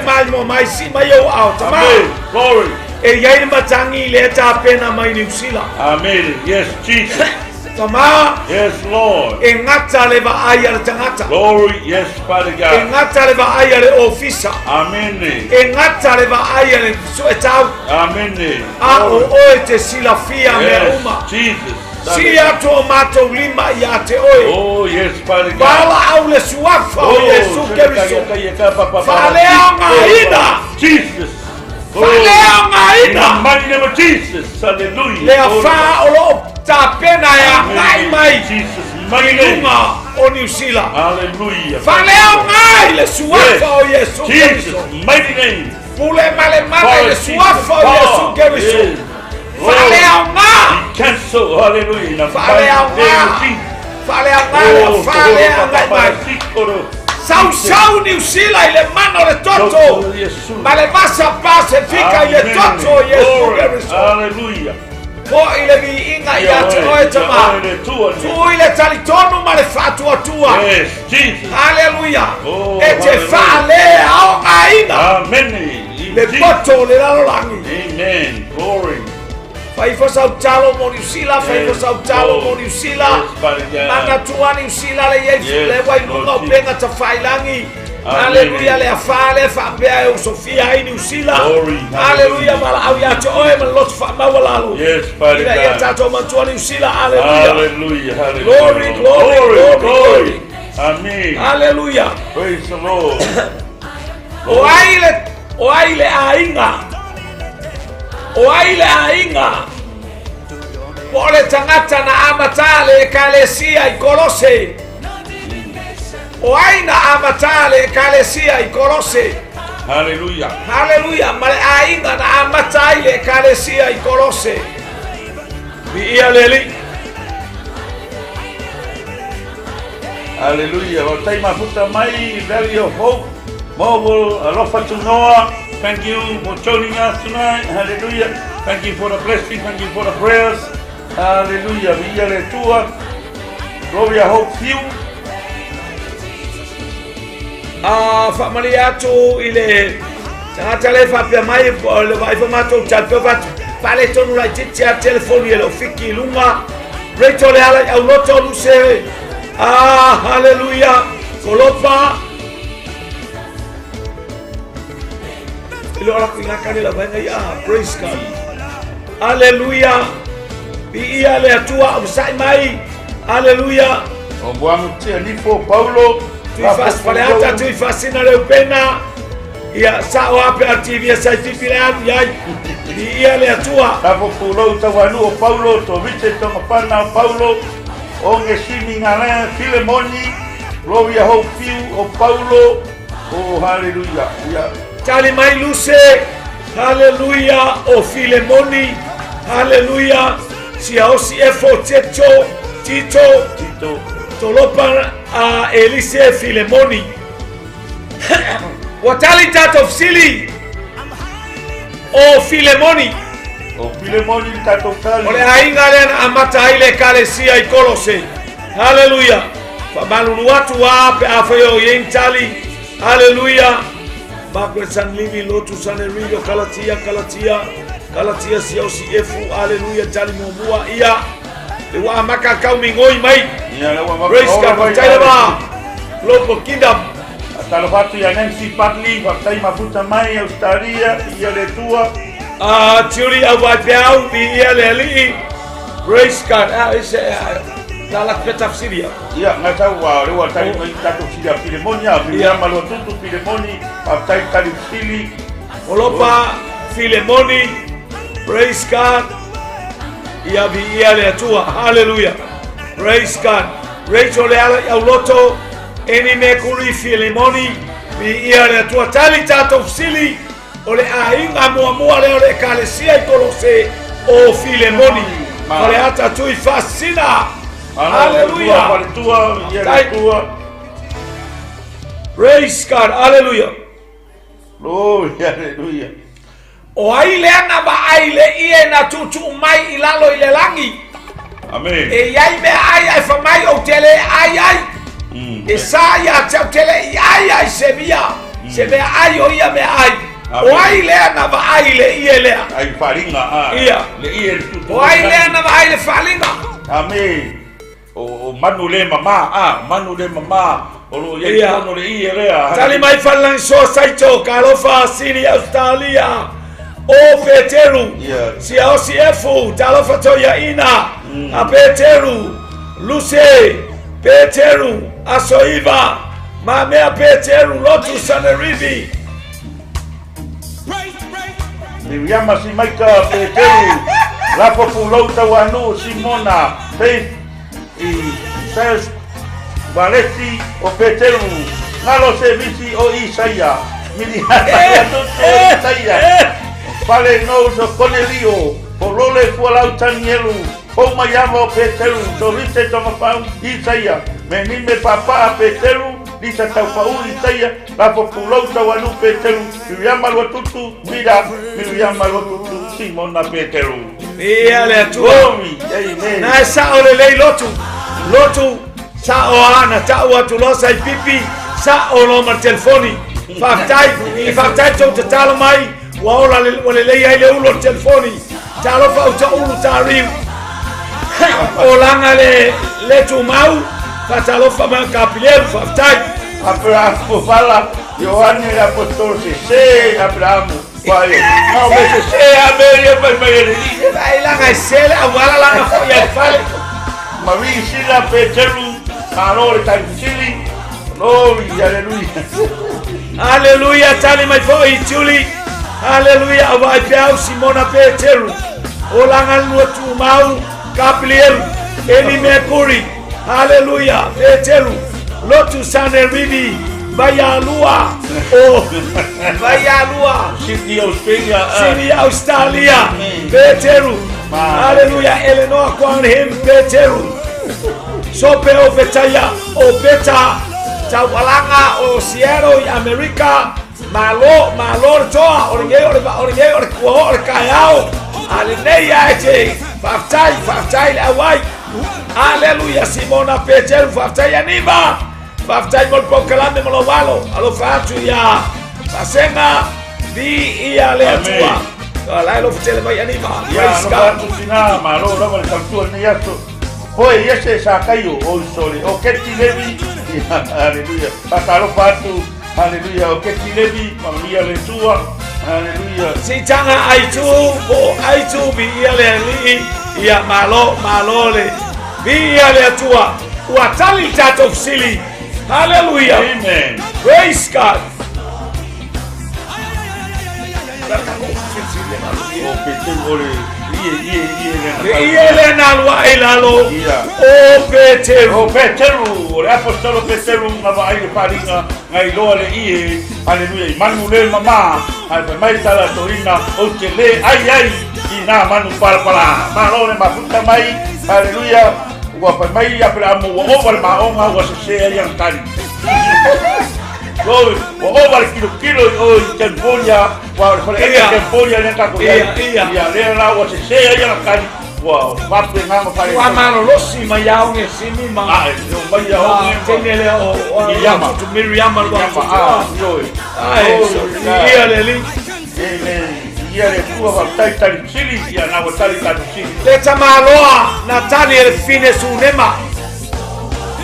S1: malmo mai si mayo au sama
S2: glory.
S1: E yai matangi le ta pena mai New Zealand.
S2: Amen. Yes, Jesus.
S1: Tama.
S2: Yes, Lord.
S1: E ngata le va aya le tangata.
S2: Glory. Yes, Father God.
S1: E ngata le va aya le ofisa.
S2: Amen.
S1: E ngata le va aya le suetau.
S2: Amen.
S1: O te sila fia me uma.
S2: Jesus.
S1: Si ato mato lima ya te oi.
S2: Oh, yes, Father God.
S1: Bala au le suafa o Yesu Kristo. Fale anga ina.
S2: Jesus.
S1: Fale anga
S2: In
S1: ina.
S2: the mighty name of Jesus. Hallelujah.
S1: Le afa o lo ta pena ya mai.
S2: Jesus. Mighty name.
S1: O New Zealand.
S2: Hallelujah.
S1: Fale anga le suafa o Yesu
S2: Jesus.
S1: Kristo.
S2: Mighty name.
S1: Pule male le suafa o Yesu Kristo. Fale anga.
S2: Cancel. Hallelujah.
S1: Fale anga. Fale anga. Fale anga. Sau New Zealand le mano le toto. Ma le massa passe fica le toto Yesu Kristo.
S2: Hallelujah.
S1: Po ile vi inga ya toa tama. Tu ile talitono ma le fatua tua.
S2: Yes, Jesus.
S1: Hallelujah.
S2: Oh,
S1: E te fale au aina.
S2: Amen.
S1: Le poto le langi.
S2: Amen. Glory.
S1: Fai fo sautalo mo New Zealand, fai fo sautalo mo New Zealand. Mana tua New Zealand le Yesu le wai lunga penga ta failangi. Hallelujah le afale fa bea Sofia ai New Zealand. Hallelujah mala au ya to oe man lot fa mawalalo.
S2: Yes, Father God.
S1: Ya tato man tua New Zealand. Hallelujah.
S2: Hallelujah. Hallelujah.
S1: Glory, glory, glory.
S2: Amen.
S1: Hallelujah.
S2: Praise the Lord.
S1: O aile ainga. O aile ainga. Pole tangata na amatale kalesia I Kolose. O aina amatale kalesia I Kolose.
S2: Hallelujah.
S1: Hallelujah. Male ainga na amatale kalesia I Kolose. Bi leli.
S2: Hallelujah. Well, take my foot mai valley of hope. Mobile alofa to Noah. Thank you for joining us tonight. Hallelujah. Thank you for the blessing. Thank you for the prayers. Hallelujah. Villa tua. Gloria hope you.
S1: Fa mariato ile tangata le fa pia mai le vai fa mato chatto fa pale tonu la titia telefoni le fiki lunga reto le ala au loto luse. Hallelujah. Kolopa ilo ala kuinga kane la venga ya praise God. Hallelujah. Bi le atua usai mai. Hallelujah.
S2: Ombuamu tia nipo Paulo.
S1: Tu faz falta tu fascina le pena. Ia sa o ape ativia sa tipilan ya. Bi le atua.
S2: Tapo Paulo tawanu Paulo to vite to mapana Paulo. Onge simi ngana Filemoni. Gloria ho piu o Paulo. Oh, hallelujah.
S1: Tali mai luse. Hallelujah. O Filemoni. Hallelujah. Sia osi efo Tito. Tolopa Elise Filemoni. Watali tato fsili. O Filemoni.
S2: O Filemoni tato kali.
S1: Ole aingalen amata ile kalesia ikolose. Hallelujah. Famalulu watu wape afayo yentali. Hallelujah. Margaret San Limi lotu San Enrico Galatia siosi efu. Hallelujah. Tali mumua iya. Lewa maka kau mingoi mai. Praise God. Tailaba. Lopo kingdom.
S2: Talo fatu ya Nancy Patli, waktai mafuta mai Australia, ia le tua.
S1: Tuli awaipeau di ia le ali. Praise God. Lalak petafsiria.
S2: Ia ngatau wa lewa tali mai tato siria Filemonia, Filemoni malo tutu Filemoni, waktai tali sili.
S1: Olopa Filemoni. Praise God. Ia vi ia le tua. Hallelujah. Praise God. Rachel le ala auloto. Eni mekuri Filemoni vi ia le tua tali tato fsili ole ainga mua le ole kalesia ikolose o Filemoni ole ata tui fascina. Hallelujah. Praise God. Hallelujah.
S2: Glory. Hallelujah.
S1: O ai le ana ba ai le ie na tutu mai ilalo ile langi.
S2: Amen.
S1: E ai me ai fa mai o tele ai. Isaya tele ai sebia sebe ai o ia me ai o ai le na va ai le ie le
S2: ai faringa
S1: ia
S2: le ie
S1: o ai le na va ai le faringa.
S2: Amen. O manu le mama o lo ye no le ie le
S1: tali mai falan so saito kalofa sini Australia o Peteru si OCF talofa to ya ina a Peteru Luce Peteru Asoiva Mamea Peteru Lotu Sanerivi
S2: Miriama si maika Peteru La populota wanu Simona Faith I Sales Valeti o Peteru Nalo servisi o Isaia Miriama Isaia Vale no so Cornelio Polole Fualautanielu O mayamo Peteru Torite tomapau Isaia Menime papa Peteru Lisa taupau Isaia La populota wanu Peteru Miriama Lotutu Miriama Lotutu Simona Peteru
S1: ia le atua na sa o le lei lotu sa o ana ta o tu losa I pipi sa o lo mar telefoni faftai to talo mai wa ola le lei ai le ulo telefoni talo fa uta ulu tariu o langa le tu mau fa talo fa man kapileru faftai
S2: Abraham fala Ioane l'apostolo se Abraham Vai, não vejo se a Maria
S1: vai lá na cela agora lá na folha fale
S2: Maria Sila Peteru Manor Tansili Glory
S1: Aleluia tali mai foi Julie Aleluia vai piau Simona Peteru Olangal no tu mau Gabriel Eli Mercury Aleluia Peteru Lotu Saneribi Vaya lua, vaya lua.
S2: Sydney
S1: Australia, Peteru. Aleluia, Eleanor Kwan him Peteru. Sope o Betaya, o Beta, Tawalanga, o Sierra, America, Malo toa, or Kayao, Alineya eche, Faftai, Hawaii. Aleluia, Simona Peteru, Faftai Anima. Faftai mol proclame molo valo alo fatu ya pasenga vi ia le atua la lo fitele mai anima
S2: praise God sina malo lo mal tanto ni yaso poi yese sakayo o sole o 𝐿𝐾𝐿 aleluya patalo fatu aleluya o 𝐿𝐾𝐿 mamia le tua aleluya
S1: si tanga aitu vi ia le li ia malo le vi ia le atua watali tato fsili. Hallelujah.
S2: Amen.
S1: Praise God.
S2: O Peteru ole
S1: Ia le na lua e lalo. O Peteru.
S2: O Peteru, o le apostolo Peteru na vai le paringa ngai loa le ie. Haleluia. Manu le mama, ai mai tala torina o te le ai ina manu para. Malo le mafuta mai. Haleluia. Wa pa mai ya pra mo o wal ma o ma wa se yang tani. Oi, o wal kilo o tempolia, wa ko le tempolia ne ka ko ya le la wa se yang tani. Wow, papi ngamo pare.
S1: Wa mano losi mayao nge simi ma.
S2: Ah, no mayao nge.
S1: Tenele o
S2: Yama.
S1: Tu Miriam al wa.
S2: Yo.
S1: Ai, ia le li.
S2: Ia le tua va tai chili ia na wa tai chili.
S1: Le tamaloa na tali el fine su nema.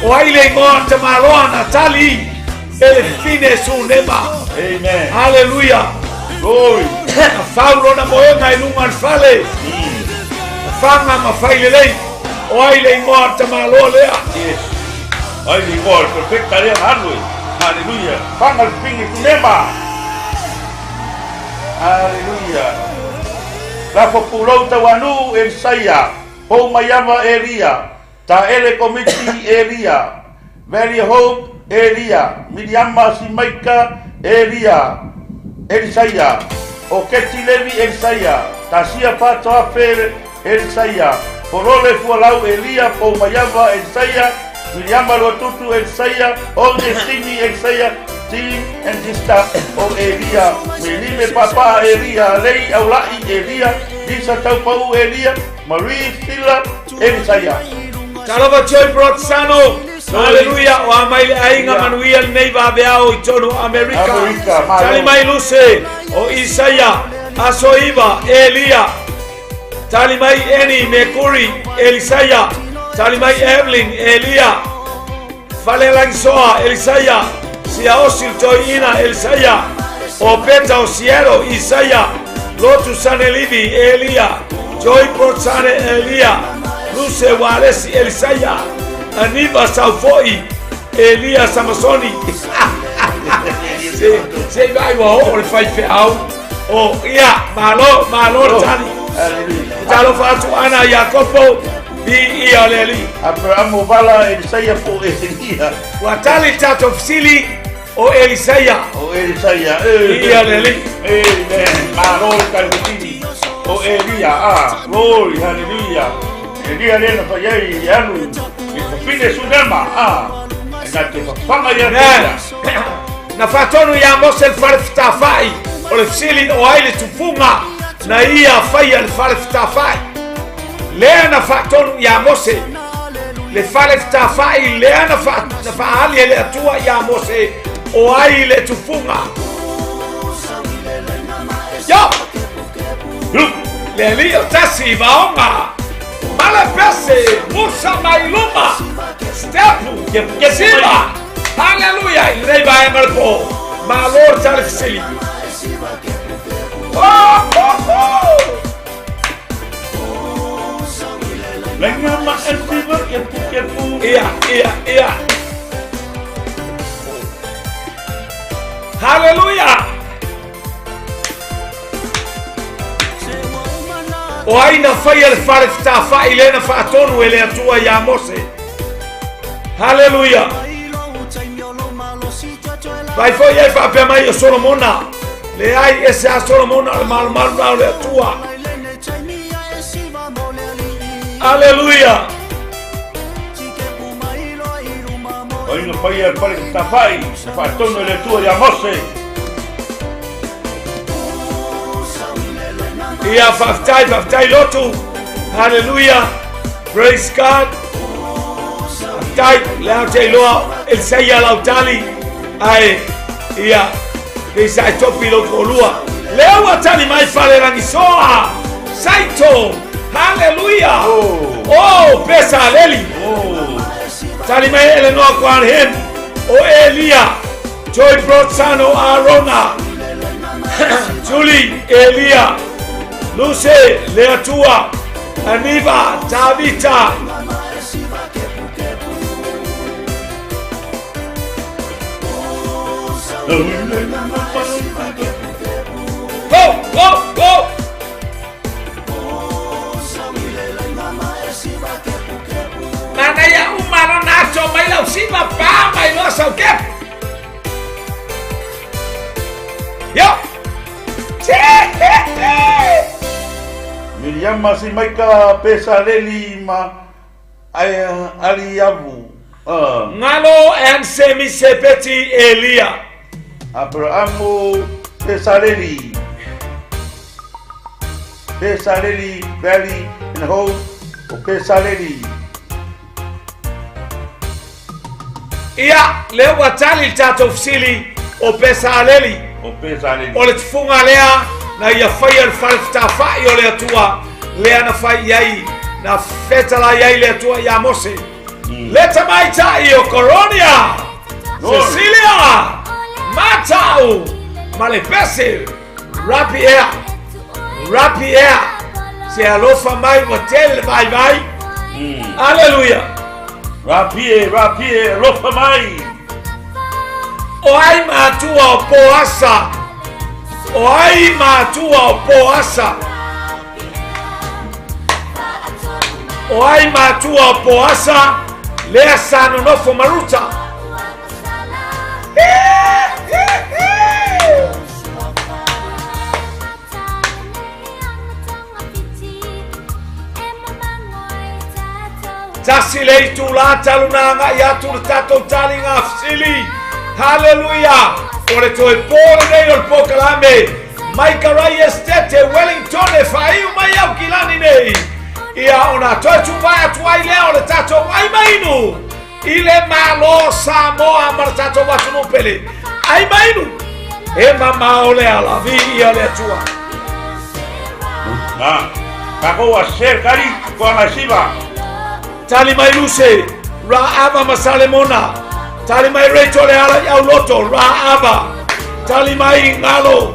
S1: O ai le ngoa tamaloa na tali el fine su nema.
S2: Amen.
S1: Hallelujah.
S2: Glory.
S1: Faulo na moenga ilungan fale. Fanga mafaile lei. O ai le ngoa tamaloa lea.
S2: Yes. Ai le ngoa perfecta lea hanoi. Hallelujah. Fanga pingi kunema. Hallelujah. La populou ta wanu el saya. Po mayama Elia. Ta ele komiti Elia. Very hope Elia. Miriama simaika Elia. Elisaya. O keti levi Elisaya. Ta sia pato afer Elisaya. Porole fualau Elia po mayama Elisaya. Miriama lo tutu Elisaya. Onde sini Elisaya. And dista o Elia, melime papa Elia, lei aulai Elia, disa tau pau Elia, Marie Fila, Elisaya.
S1: Talova choi brotsano. Hallelujah. O amaile ainga manuia neiva beao itono America. Tali mai luse o Isaya, Asoiva, Elia. Tali mai Eni Mekuri, Elisaya. Tali mai Evelyn, Elia. Fale langsoa, Elisaya. Sia osil toina Elisaya, o peta o siero Isaya, lotu sanelivi Elia, joy portsane Elia, luce walesi Elisaya, aniva saufoi Elia Samasoni. Se vai o fai feau, o ia malo tani. Talo fatu ana Yakobo bi ia leli.
S2: Abraham vala Elisaya po Elia.
S1: Watali tato fsili o Elisaya.
S2: O Elisaya.
S1: Ia leli.
S2: Amen. Maro kalbini. O Elia. Glory, hallelujah. Elia le na fayai yanu. Fine sunema. Na te fanga ya.
S1: Na fatonu ya Mose farftafai. O le fsili o aile tufunga. Na ia faya le farftafai. Lea na fatonu ya Mose. Le farftafai lea na faali le atua ya Mose. O ai le tufunga. Yo! Le lio tasi vaonga. Mala pese. Musa mailuma. Stepu. Siva. Hallelujah. Ilei vai marpo. Ma Lord talifsili.
S2: Lengama elfiva kepu.
S1: Ia. Hallelujah. O aina fai al farftafa ilena fatonu ele atua ya Mose. Hallelujah. Vai foi e fa pe mai Solomona. Le ai ese a Solomona al mal le atua. Hallelujah.
S2: Hoy no fai al farftafa, fatonu le tua ya Mose.
S1: Ia faftai lotu. Hallelujah. Praise God. Faftai leaute loa Elisaya lautali. Ai ia Isa topi lo kolua. Leo atali mai fale rangisoa. Saito. Hallelujah. Oh, pesa leli. Tali mai ele no kwan hem. O Elia. Joy Brotsano Arona. Julie Elia. Luce, Leatua, Aniva, Tabita. Go! Yo.
S2: Miriam si maika pesa leli ma ali avu.
S1: Ngalo and semi sepeti Elia.
S2: Abrahamu pesa leli. Pesa leli bali in ho o pesa leli.
S1: Ia leo watali tato fsili o pesa leli.
S2: O pesa leli.
S1: O le tfunga lea na ia fai al falfta fai o le atua lea na fai yai na fetala yai le atua ya Mose. Leta maita io Coronia Cecilia Matau Malepese Rapi Air se alofa mai hotel vai Alleluia
S2: Rapi alofa mai
S1: o ai matua o poasa o ai matua o poasa o ai matua o poasa lea sano nofo maruta tasi leitu la talunanga ya tato tali ngafsili hallelujah ore toi pole nei ol pokalame maikarai estete Wellington e fai mai au kilani nei ia ona toi tuvaya tuai leo le tato ai mainu ile malo Samoa martato watunu pele ai mainu e mama ole ala vi ia le tua
S2: kako wa ser kari kwa nasiba
S1: tali mai luse Raava masalemona tali mai reto le ala au loto Raava tali mai ngalo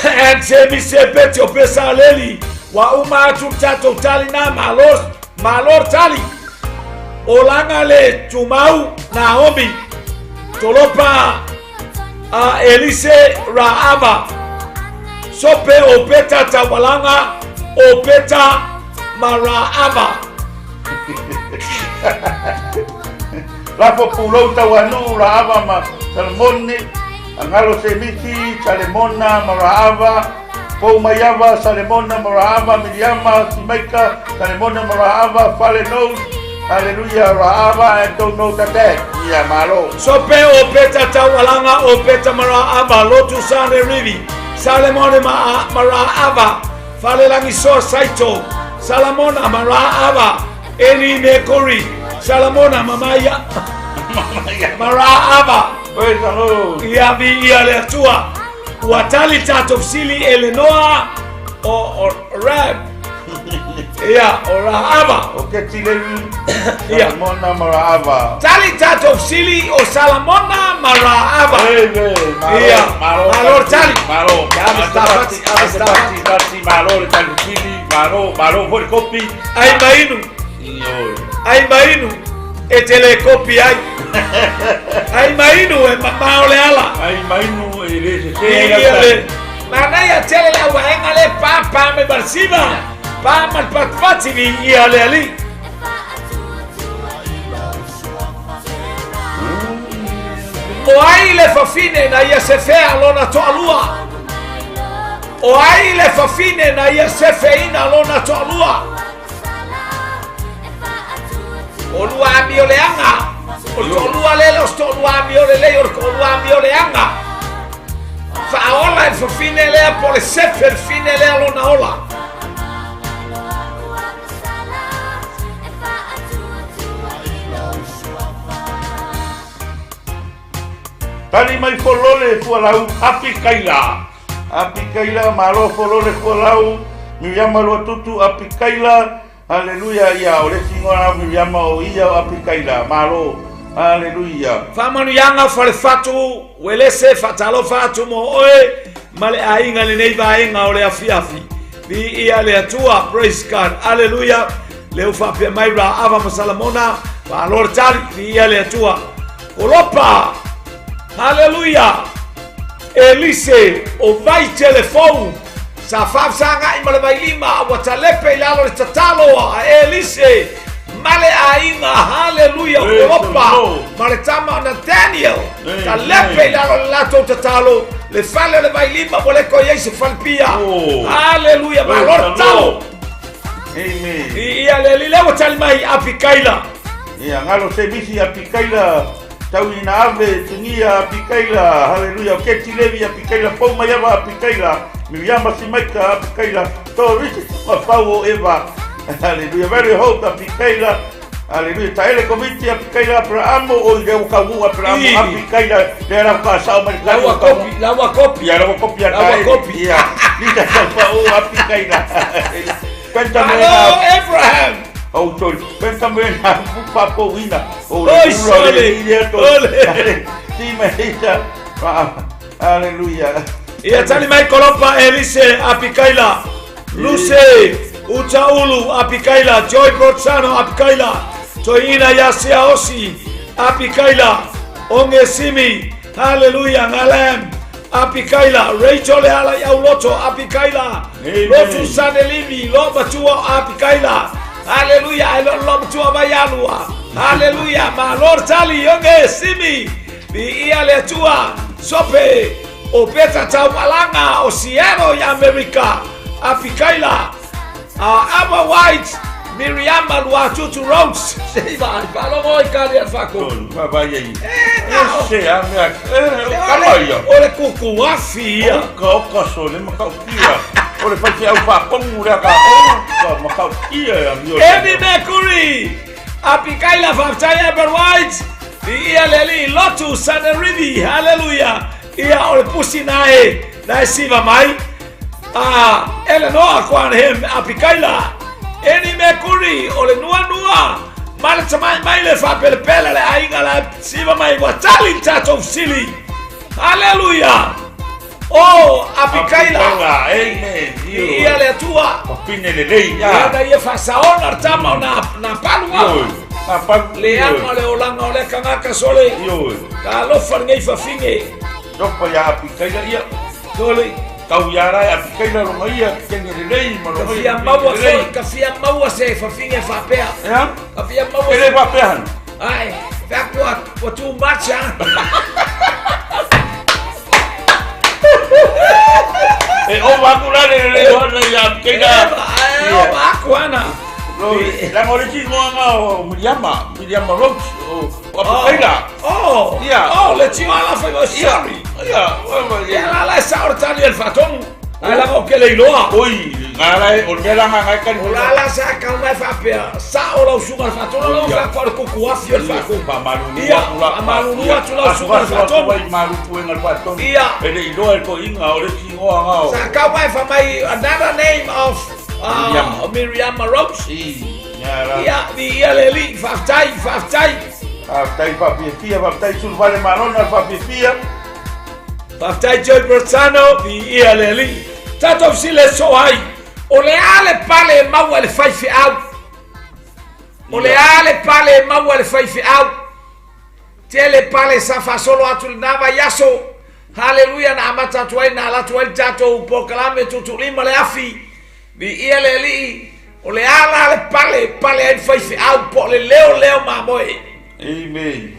S1: and semi sepeti o pesa leli wa uma tato tali na malor tali olanga le tumau Naomi tolopa Elise Raava sope opeta tawalanga opeta Maraava
S2: la populo tawanu Raava ma salmoni angalo semiti salemona Maraava po mayava salemona Maraava Miriama simaika salemona Maraava falenos hallelujah Raava and don't know that ya malo
S1: sope opeta tawalanga opeta Maraava lotu sane rivi salemone Maraava falelangi so saito salamona Maraava Eli nekori salamona mamaya Maraava
S2: praise the Lord
S1: ia vi ia le tua watali tato fsili Eleanor o Rab ia o Raava
S2: okay tile salemona Maraava
S1: tali tato fsili o salamona Maraava ia malor tali
S2: malo
S1: avestafati
S2: malo tali fili malo for copy
S1: ai mainu e telekopi ai mainu e maole ala
S2: ai mainu e
S1: le mana ya tele la waenga le papa me barsiba pa mal patfati vi ia le ali o ai le fafine na ia se fea lona to alua o ai le fafine na ia se feina lona to alua o lua mioleanga o lua lele o sto lua miolele o lua mioleanga fa ola e fine le po le sefer fine le lona ola
S2: tali mai folole fualau apikaila malo folole fualau Miriama lo tutu apikaila haleluya ya ole singora Miriama o ia apikaila malo haleluya
S1: famanu yanga fale fatu welese fatalo fatu mo oe male ainga le nei vaenga ole afiafi vi ia le atua praise God haleluya leo fa pe mai Raava masalamona va lor tali vi ia le atua olopa haleluya Elise o vai telefone sa fafsanga imale vai lima watalepe lalo le tatalo a Elise male ainga haleluya olopa male tama Nathaniel talepe lalo lato tatalo le fale le vai lima mo le ko ye se falpia. Haleluya, ma Lord tau.
S2: Amen.
S1: Ia le lile o tali mai apikaila.
S2: Ia ngalo se bisi apikaila. Tau ina ave tungia apikaila. Haleluya. Keti levi apikaila. Pau mayava apikaila. Miriama simaika apikaila. To risi mapau eva. Haleluya. Very hope apikaila. Haleluya. Taele komiti apikaila Abrahamo o ile ukawu Abrahamo apikaila. Dera ka sao mai
S1: lawa kopi.
S2: Ya lawa kopi ya.
S1: Lawa kopi.
S2: Ya. Lita sao apikaila.
S1: Hello, Abraham.
S2: Oh, sorry. Pensamento papo wina.
S1: Oi, sole.
S2: Aleluya.
S1: Ia tali mai kolompa Elise apikaila. Luce Utaulu apikaila. Joy Brotsano apikaila. Toina Yasia Osi apikaila. Ongesimi. Hallelujah. Ngalem apikaila. Rachel ala yauloto apikaila. Lotu Sadelimi loba tua apikaila. Hallelujah. I love tua bayalua. Hallelujah. Ma Lord tali yonge simi. Bi ia tua sope o peta tawalanga Oceano ya America apikaila. Ama White Miriam Luatutu Roads. Seiba, falo moi kali afako.
S2: Baba yei.
S1: Ese
S2: ame kaloia.
S1: Ole kuku afia.
S2: Ka sole makaukia. Ole fai au pa pongu le ka. Makaukia amio.
S1: Emi Mercury. Apikaila Faftai Eber White. Ia leli lotu Sanerivi. Hallelujah. Ia ole pusi nae. Nae siva mai. Eleanor kwan him apikaila. Eni Mercury ole nua. Mala tamai mai le fa pele le ainga la siva mai watali tato sili. Hallelujah. Oh, apikaila.
S2: Amen.
S1: Ia le tua.
S2: Papine le lei ya.
S1: Ia da ia fa saona tama na palua.
S2: Na palu.
S1: Le ama le olanga ole kangaka sole.
S2: Yo.
S1: Ka lo farngai fa finge.
S2: Dopo ya apikaila ia.
S1: Dole.
S2: Kau yara apikaila lo mai kenge le lei mo lo mai.
S1: Kafia maua se fa finge fa pea.
S2: Ya?
S1: Kafia maua.
S2: Ele va pehan.
S1: Ai, fakwa for too much.
S2: O vaculare le ona ya apikaila.
S1: O vacuana.
S2: La origine mo Miriam Roach o apikaila.
S1: Oh.
S2: Yeah.
S1: Oh, le tio ala fa sorry.
S2: Ya,
S1: Ya la sa ortali el fatón. Ala mo que le iloa.
S2: oi, ngala o mela nga kan.
S1: La sa calma fa pea. Sa ola usuga fatón lo fa por kukuafi el fatón.
S2: Pa malu.
S1: Amalunua tula usuga fatón.
S2: Vai malu puen al fatón.
S1: Ia.
S2: Ele ilo el ko inga ore singo nga.
S1: Sa ka vai fa mai another name of Miriam Roach.
S2: Yara.
S1: Ia di leli Faftai.
S2: Faftai papia, Faftai sulvale marona papia.
S1: Faftai Joy Brotsano di leli. Tato sile so hai. Ole ale pale mau le fai fi au. Ole ale pale mau le fai fi au. Tele pale sa fa solo atul nava yaso. Hallelujah na amata tuai na la tuai tato proclame tutulima le afi. Di leli. Ole ala le pale ai fai fi au po le leo mamoe.
S2: Amen.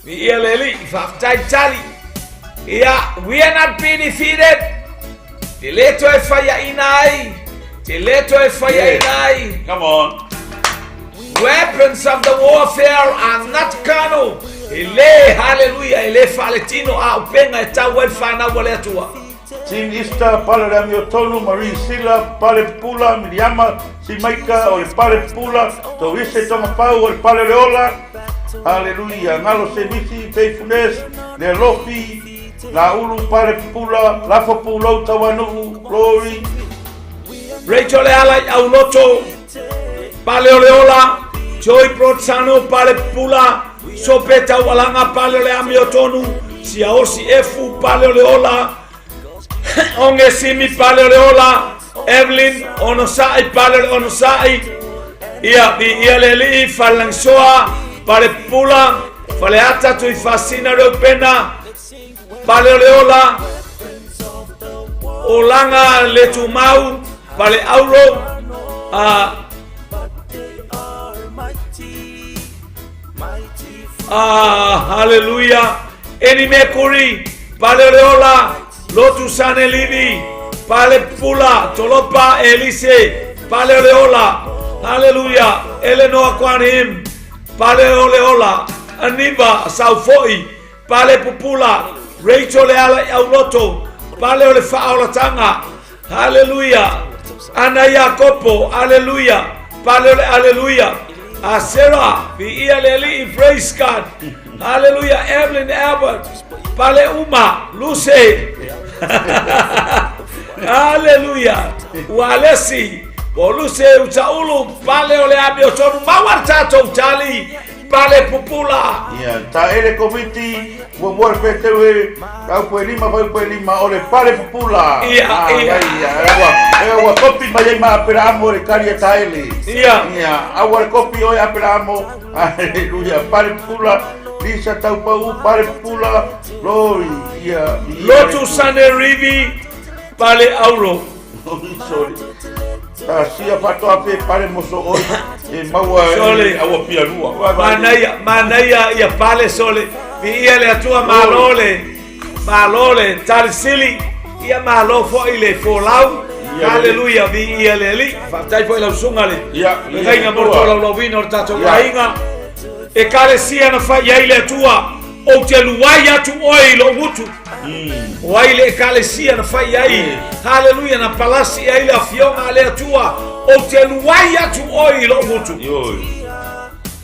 S1: Di leli Faftai tali. Yeah, we are not being defeated. Teleto e fire inai.
S2: Come on.
S1: Weapons of the warfare are not carnal. Ele, hallelujah, ele faletino a upenga etawel fana waletua.
S2: Sin ista pale la mio tonu Marie Sila pale pula Miriama Simaika o el pale pula to vise toma pau el pale leola. Hallelujah. Ngalo se visi faithfulness le lofi la ulu pale pula la fo pula tawanu glory.
S1: Rachel ala auloto pale oleola Joy Brotsano pale pula sopeta walanga pale le amiotonu siaosi efu pale oleola Ongesimi pale oleola Evelyn onosai pale onosai ia leli falansoa pale pula fale ata tu fascina pena pale oleola olanga letumau pale auro Haleluya. Eni mekuri. Pale leola. Lotu sane livi. Pale pula. Tolopa elise. Pale leola. Haleluya. Elenoa kwanim. Pale oleola. Aniva saufoi. Pale pupula. Rachel leala auloto. Pale ole faola tanga. Haleluya. Ana Yakopo. Haleluya. Pale ole haleluya. Sarah. Via leli. Praise God. Haleluya. Evelyn Albert. Pale Uma. Lucy. Haleluya. Walesi. Lucy utaulu. Pale ole abiotonu. Mawartato utali. Pale pupula.
S2: Ta ele komiti mo petewe kau pelima ole pale pupula. Ewa kopi mai ma peramo le kari taili. Awa kopi oi aperamo. Haleluya. Pale pupula. Lisa tau pau pale pupula. Lori.
S1: Lotu sane rivi pale auro.
S2: Sorry. Sia pato ape pale moso oi e maua awa pia lua
S1: manaya ya pale sole vi le atua malole tarsili ia malo fo ile folau haleluya vi ile li fatai fo la sungale reina mortola lo vino tato rainga e kale sia na fa ia ile atua o te luaia tu oi lo mutu waile kalesia na fai ai haleluya na palasi ai la fiona ale tua o te luaia tu oi lo mutu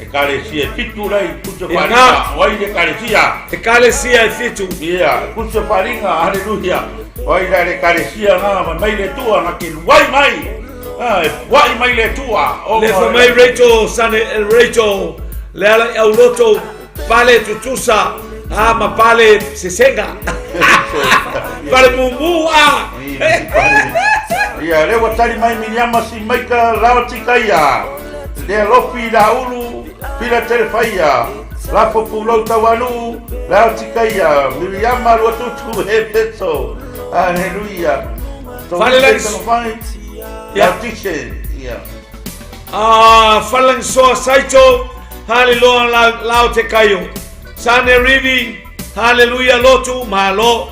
S2: e kalesia fitu rai kuto paringa waile kalesia
S1: e kalesia fitu
S2: kuto paringa haleluya waile le kalesia na maile tua na ke luai mai wai maile tua
S1: le fa mai Rachel sane Rachel le ala auloto pale tutusa ma pale sesenga pale mumua
S2: le watali mai miniama si maika laotikaya le lopi la ulu pila telefaia la populo tawanu laotikaya miniama lotutu F쏘ᴜᴜ haleluya
S1: fale
S2: ya tiche
S1: falan so saito haleluya laotikayo sane rivi haleluya lotu malo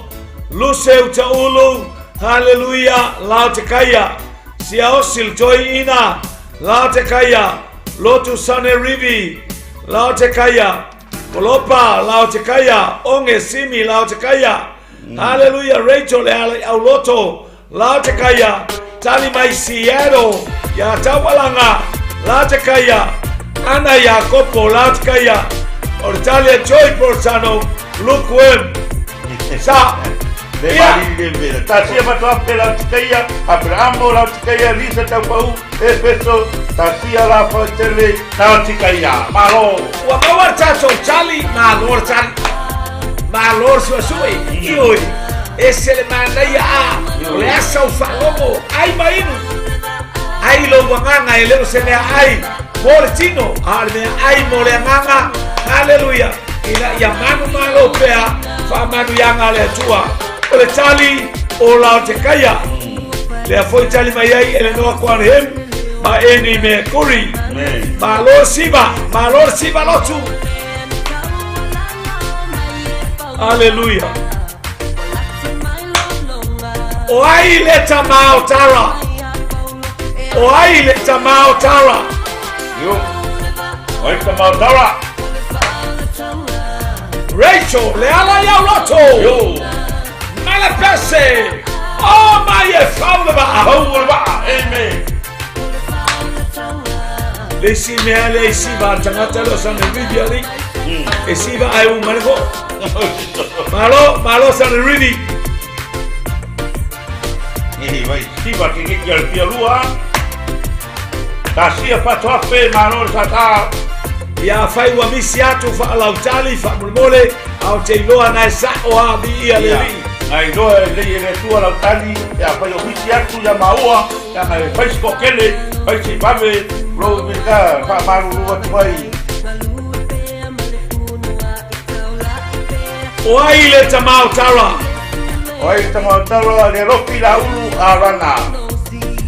S1: luse utaulu haleluya lautekaya siaosil joy ina lautekaya lotu sane rivi lautekaya kolopa lautekaya onge simi lautekaya haleluya Rachel ale auloto lautekaya tali mai siero ya tawalanga lautekaya ana Yakopo lautekaya Ortalia Joy Porsano, look well. Sa.
S2: Tasia pato apela tikaya, Abrahamo la tikaya, Lisa tau Efeso, tasia la fatele, na tikaya. Malo.
S1: Wa mawar tato Charlie, malor Charlie. Malor suasui. Ioi. Ese manaya le asa ufalomo. Ai mainu. Ai lo wanganga eleo sene ai. Portino, arme ai mole nganga. Haleluya. Ila ya manu malo pea fa manu yanga le tua. Ole tali o la tekaya. Le foi tali mai ele no kwanem. Ma eni me kuri. Malor siba lotu. Haleluya. O ai le tamao tara. O ai le tamao tara.
S2: Yo. Oi tamao tara.
S1: Rachel, le ala ya loto.
S2: Yo.
S1: Malapese. Oh my faula.
S2: Amen.
S1: Le si va tangata lo san video ali. E si va ai un malego. Malo san ridi.
S2: Vai, si va che il pialua. Tasia fatto a fe malo sata.
S1: Ya fai wa misiatu fa lautali fa mulmole au teiloa na sa o abi ali.
S2: Ai do le tua lautali ya fai o misiatu ya maua ya mai fai skokele fai si bave lo vika fa maru wai.
S1: O ai le tamau tara.
S2: Oi tamau tara le ropi la ulu arana.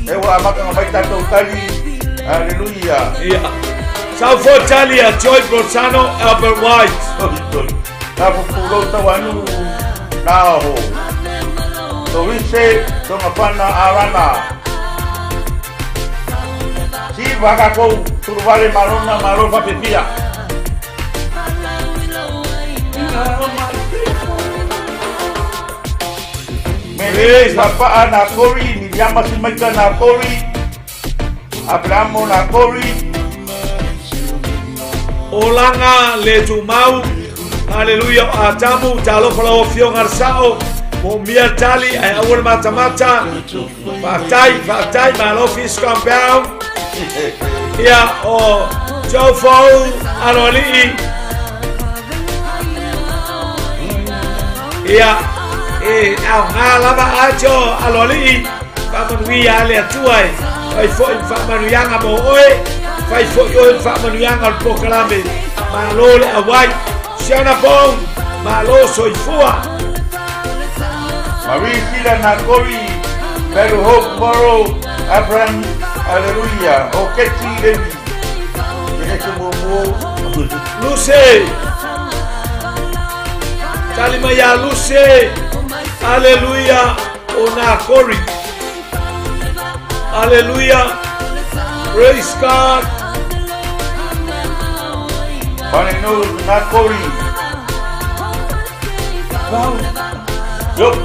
S2: Ewa maka mai tato tali. Haleluya.
S1: 𝐿𝐹ō Joy Brosano, Albert White.
S2: Tapo pulo tawanu naho. Towise tongapana arana. Si vakako turvale marona marofa pepia. Mene papa anakori ni llama si maika nakori. Abramo nakori.
S1: Olanga le tumau. Haleluya, atamu talo pala fiong arsao. Momia tali ay awal mata-mata. Faktai malofis compound. Ya o Jofo aloli. Ya au ngalaba ajo aloli. Pamanui ale atuai. Ai fo famanuyanga mo oi. Fai fo yo famanuyanga al pokalame. Malole awai. Shana bong malo soifua.
S2: Mavi sila nakori. Pero hope moro. Abraham. Hallelujah. Oketi levi. Yesu momo.
S1: Luce. Kalimaya Luce. Hallelujah. Onakori. Hallelujah. Praise God.
S2: Paneno nakori. Yup.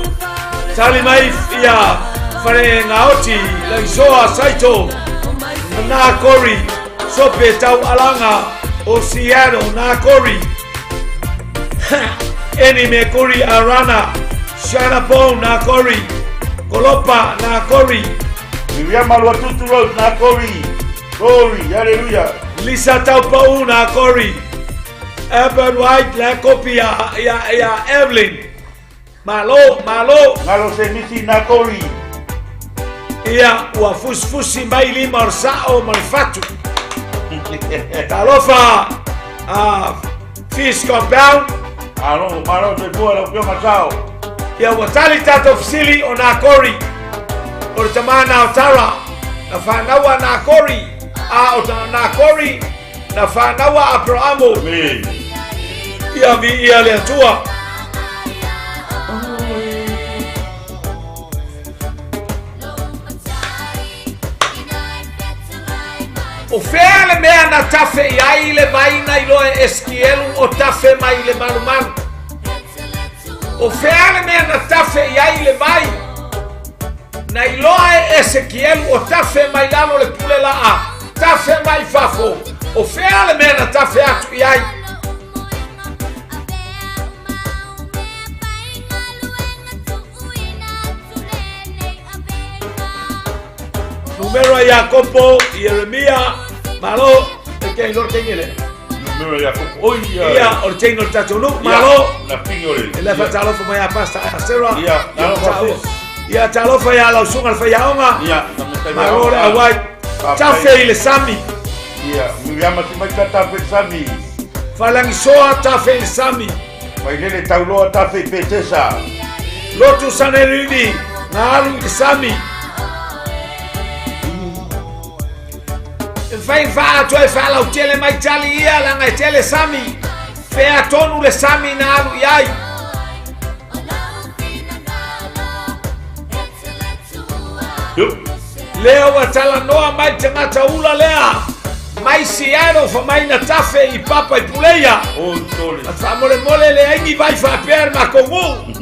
S1: Salimai ya fare ngaoti la soa saito nakori sope tau alanga osiano nakori enime kori arana shanapon nakori kolopa nakori
S2: Viviama Luatutu Road nakori. Glory. Hallelujah.
S1: Lisa tau pau nakori Albert White la copia ya Evelyn malo
S2: Ngalo semisi nakori.
S1: ia ua fusi mai lima orsao malifatu talofa fish compound
S2: Maro te bua la pio masao.
S1: ia ua tali tato fisili o nakori o le tamana o tara na whanaua nakori o ta nakori na whanaua Abrahamo ia vi ia le atua o fea le mea na tafe iai le vaina iloe eskielu o tafe mai le malumalu. O fea le mea na tafe iai le vai na iloe eskielu o tafe mai lalo le pule laa. Tafe mai fafo. O fea le mea na tafe atu iai. Numero a Jacopo, Jeremia, malo, perché non tenere.
S2: Numero a Jacopo,
S1: Ia, orceno il tacciolo, malo.
S2: La pignole.
S1: E la faccialo come a pasta a sera.
S2: Ia,
S1: ia, ciao fai alla sunga fai a oma.
S2: Ia,
S1: malo a guai. Ciao fai le sami.
S2: Ia, mi chiama si mai tafe sami.
S1: Falang soa tafe il sami.
S2: Mai le taulo tafe petesa.
S1: Lotu sanerini, nalu il sami. Fai fa tu fa la utile mai tali ia la ngai tele sami. Fe atonu le sami na alu iai. Leo watala noa mai tangata ula lea. Mai siano fa mai na tafe I papa I puleia.
S2: Oh, sorry.
S1: Fa mole le aingi vai fa per ma kongu.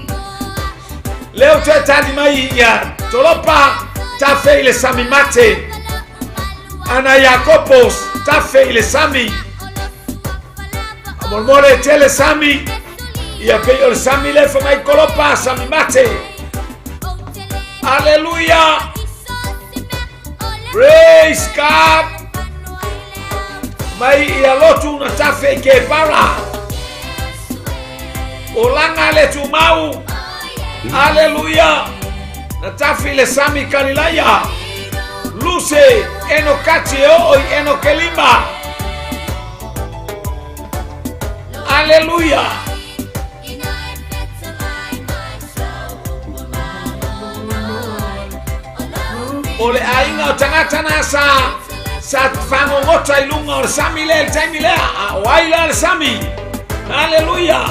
S1: Leo te tani mai ia. Tolopa tafe le sami mate. Ana Jacopos, tafe ile sami. Amormore tele sami. Ia peyo sami le fa mai kolopa sami mate. Hallelujah. Praise God. Mai ia lotu na tafe ke para. Olanga le tumau. Hallelujah. Na tafe ile sami kalilaya. Luce eno 𝐌𝐀𝐎 hoy eno kelima. Aleluya. Ole ainga tangata nasa sa whangongota I lunga o le sami lea, le taimi lea, a o ai la le sami. Hallelujah.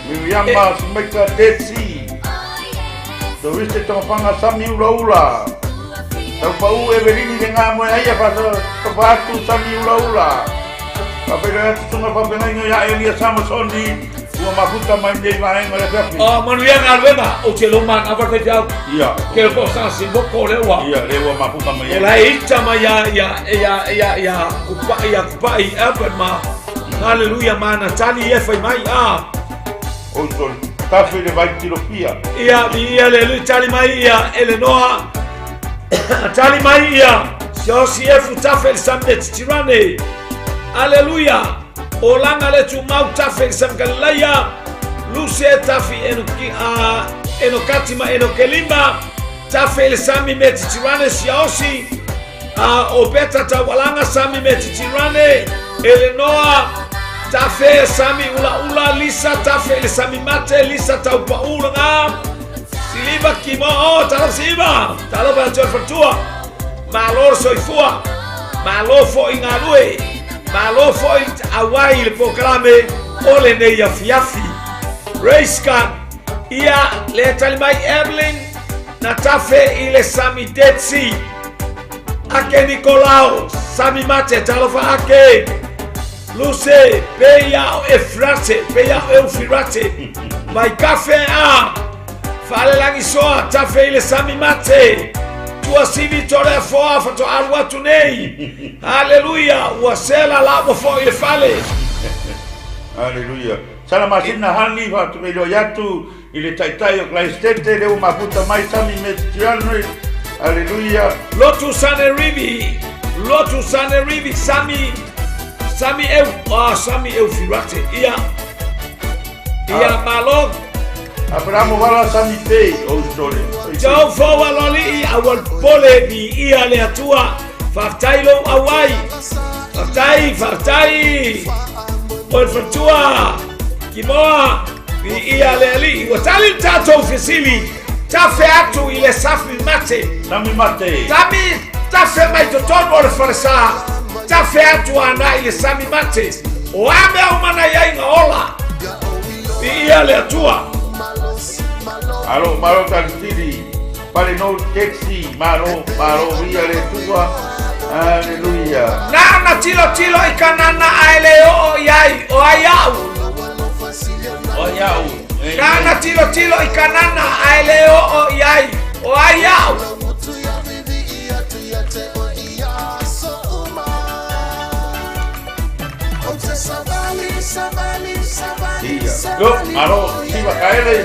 S2: Miriama Sumaika Desi. So viste tongapanga sami ula. Tau pau Evelini de ngā moe aia whatu sami ula. Kapera atu tunga papengaingo ya Elia Samasoni. Ua mafuta mai nei maenga le pepi.
S1: Manuia ngā ruenga o te loma ngā whakete au.
S2: Ia.
S1: Ke le kosa si moko lewa.
S2: Ia, lewa mafuta mai.
S1: O lai ita ma ia kupai Albert ma. Hallelujah mana tali e fai mai
S2: O sol, tafe le vai tilopia.
S1: Ia le tali mai ia Eleanor. Tali mai ia. Si e fu tafe le samne tirane. Hallelujah. O langa le tu mau tafe sam galaya. Luce tafi eno katima eno kelima. Tafe le sami me tirane si osi. O beta tawalanga sami me tirane. Eleanor tafe sami ula Lisa tafe le sami mate Lisa tau paula nga siliva kimo tala siva tala ba tō fatua malo soifua malo fo ingalue malo fo awai le proclame ole ne ya fiafi Reiska ia le talimai Evelyn na tafe ile sami detsi ake Nicolao sami mate tala fa ake Luce, peia e frate, peia e ufirate. Mai cafe fale langi soa, tafe ile sami mate. Tua sivi tore foa, fato arwa tunei. Hallelujah, uasela labo fo ile fale.
S2: Hallelujah. Sala masina hani fa tu melo yatu ile taitai o klaistete le mafuta mai sami metiano. Hallelujah.
S1: Lotu sane rivi, Sami eu firate ia malog
S2: Abramo wala sami pei o sole.
S1: Jau fowa loli awal pole ni ia le atua fartailo awai fartai ol fatua kimoa ni ia le ali watali tato fisili tafe atu ile safi mate tafe mai totono le farsa tafe atu ana ile sami mate o ame au mana ya inga ola ia le atua
S2: alo malo tantiri pale no taxi malo ia le tua. Hallelujah.
S1: Na tilo ikanana aele o yai o ayau na tilo ikanana aele o yai o ayau
S2: Yo, alo, siva kaele.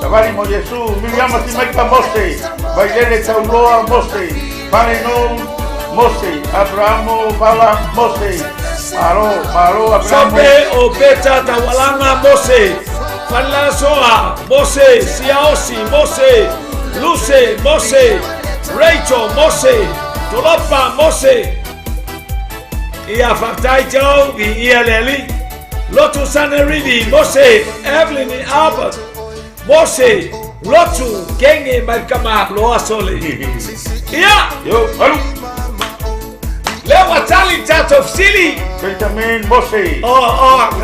S2: Sabari mo Yesu, Miriama si maika mose. Bailele tauloa mose. Pare no mose. Abramo bala mose. Maro Abramo.
S1: Sobe o beta tawalanga mose. Fala soa mose. Siaosi mose. Luce mose. Rachel mose. Tolopa mose. Ia fartai jau ia leli. Lotu Sanerivi, Mose, Evelyn and Albert, Mose, Lotu, Genge, Malkama, Loa Sole. Yeah!
S2: Yo, hello!
S1: Lewa Tali Tato Sili.
S2: Benjamin Mose.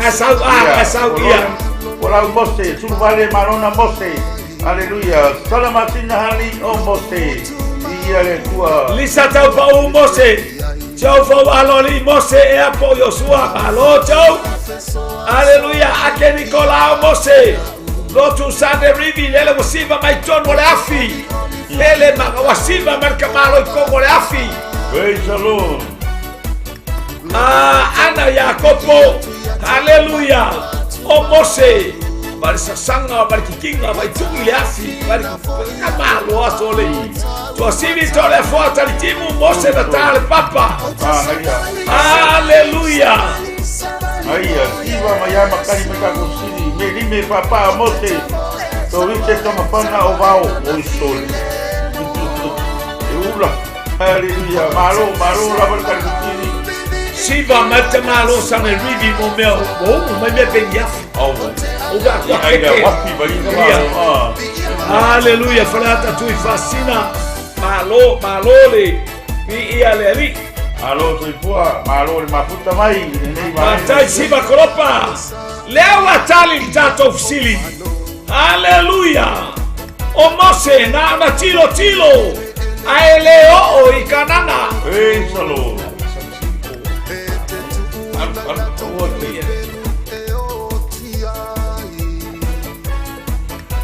S1: Nasau, yeah.
S2: Ola Mose, Survale Marona Mose. Hallelujah. Salamasina Hali O Mose. Ia tua.
S1: Lisa Taupa Mose. Joe fo aloli Mose e apo Yosua. Alo Joe. Hallelujah. Ake Nicolao Mose. Lotu Sande Rivi. Lele wasiva maiton wale afi. Lele wasiva markamalo iko wale afi.
S2: Praise the Lord.
S1: Ana Yakobo. Hallelujah. O Mose. Bari sasanga, bari kikinga, bari tungi afi, bari kamalo asole. To sivi tole forta timu Mose da tale papa. Hallelujah.
S2: Aya, iba mayama kari meka kusiri, melime papa Mose. To wiche kama pana ovao oisole. Eula. Hallelujah. Malo la barka kusiri.
S1: Siva mate malo sane rivi momeo. Me penyafi. Hallelujah. Falata tu fascina. Malole. ia le ali.
S2: Alo soipua, malo le mafuta mai, nei
S1: Matai siva kolopa. Leo atali tato fisili. Haleluya. O Mose na tilo. Ai leo o ikanana.
S2: Ei, salo.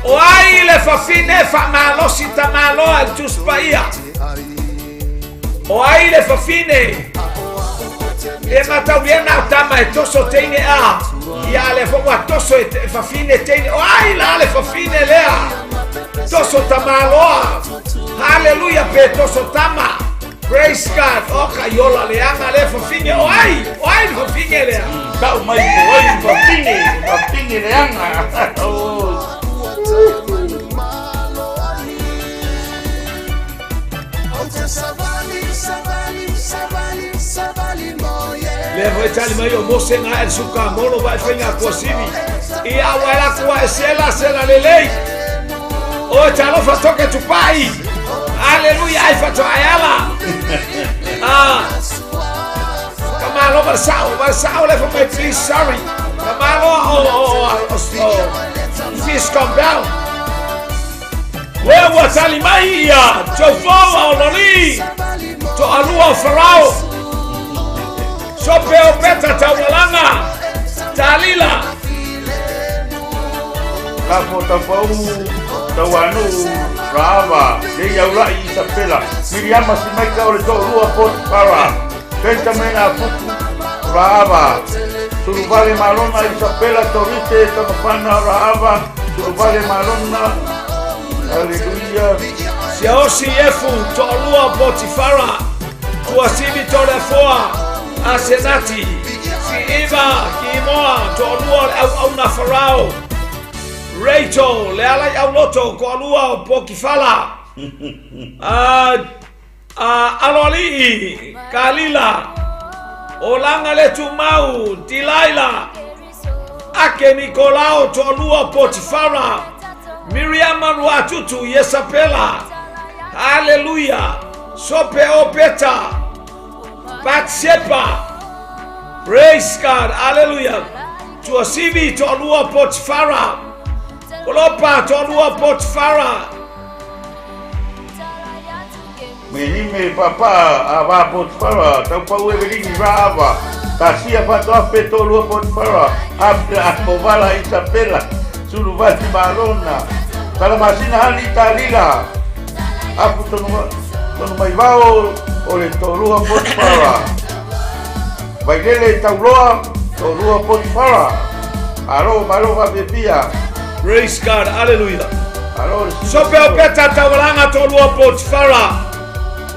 S1: O ai le fafine fa malo sita malo al tuspaia. O ai le fafine. E matau viena tama e toso teine a. Ia le fo toso e fafine teine. O ai la le fafine lea. Toso tamaloa. Hallelujah pe toso tama. Praise God. O kayola leanga le fafine. O ai fafine lea.
S2: Kau mai oi fafine leanga.
S1: Levo itali mai o Mose nga el suka molo vai fenga kosini. I awala kwa sela lelei. O talo fa toke tu pai. Hallelujah ai fa to ayala. Kamalo barsao levo mai please sorry. Kamalo fish come down. Wewe tali mai ya chofoa ololi. To alua farao. Sope o peta tawalanga. Talila.
S2: Kapo tawanu rava. Dei aula Isabela. Miriama simaika ole to lua pot para. Penta mena fuku rava. Surubale malona Isabela torite tamapana rava. Surubale malona. Hallelujah.
S1: Siosi efu to alua potifara. Tuasibi tole foa. Asenati, si Eva, Kimoa, Tolua, au na Farao, Rachel, Leala Auloto, Kolua, Pokifala, Aloli, Kalila, Olanga Letumau, Dilaila, Ake Nicolao, Tolua, Potifara, Miriam Manuatutu, Yesapela, Hallelujah, Sope Opeta. Batshepa, praise God, hallelujah. Tuasibi tolua Potifara, Kolopa tolua Potifara.
S2: Menime papa ava Potifara, taupa ueverini rava. Tasia pato tolua Potifara, abda movala Isabela, suruvati marona. Talamasina hali talila. Apu tonu maivao. Ole tolua Potifara. Bailele tauloa tolua Potifara. Alo va bebia.
S1: Praise God, hallelujah.
S2: Alo
S1: sope opeta tawalanga tolua Potifara.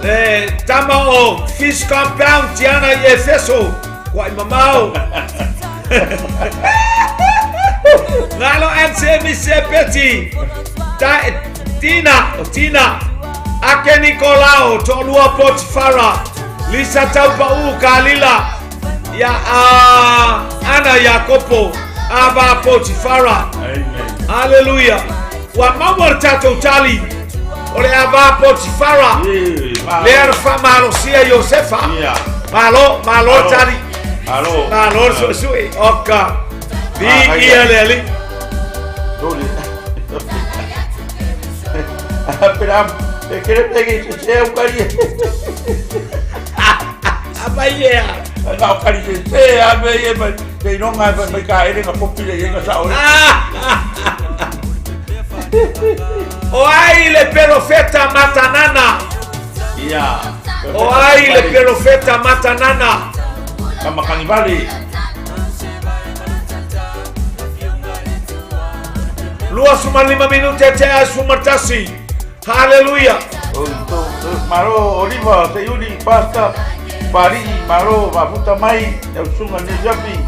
S1: Le tama o fish compound tiana i Efeso. Kwa mamao. Ngalo ansemi sepeti. Tina. Ake Nicolao, tolua Potifara, Lisa Taupau Kalila, ya Ana Yakopo, Aba Potifara.
S2: Amen.
S1: Hallelujah. Wa mamor tato tali, ole Aba Potifara. Leer fa Marosia Yosefa. Malo tali. Malo sosui. Oka. Di ieleli.
S2: Esperam. Quiere pegar que sea Eucaria.
S1: Abaia.
S2: Não, Eucaria, você abaia, mas não vai cair na popilha e na saúde.
S1: Oai le profeta matanana. Oai le profeta matanana.
S2: Kama kanibali.
S1: Lua suma 5 minuti até sumatasi. Hallelujah.
S2: Maro oliva, seyuri pasta, pari, maro, mafuta mai, eu sunga nejapi.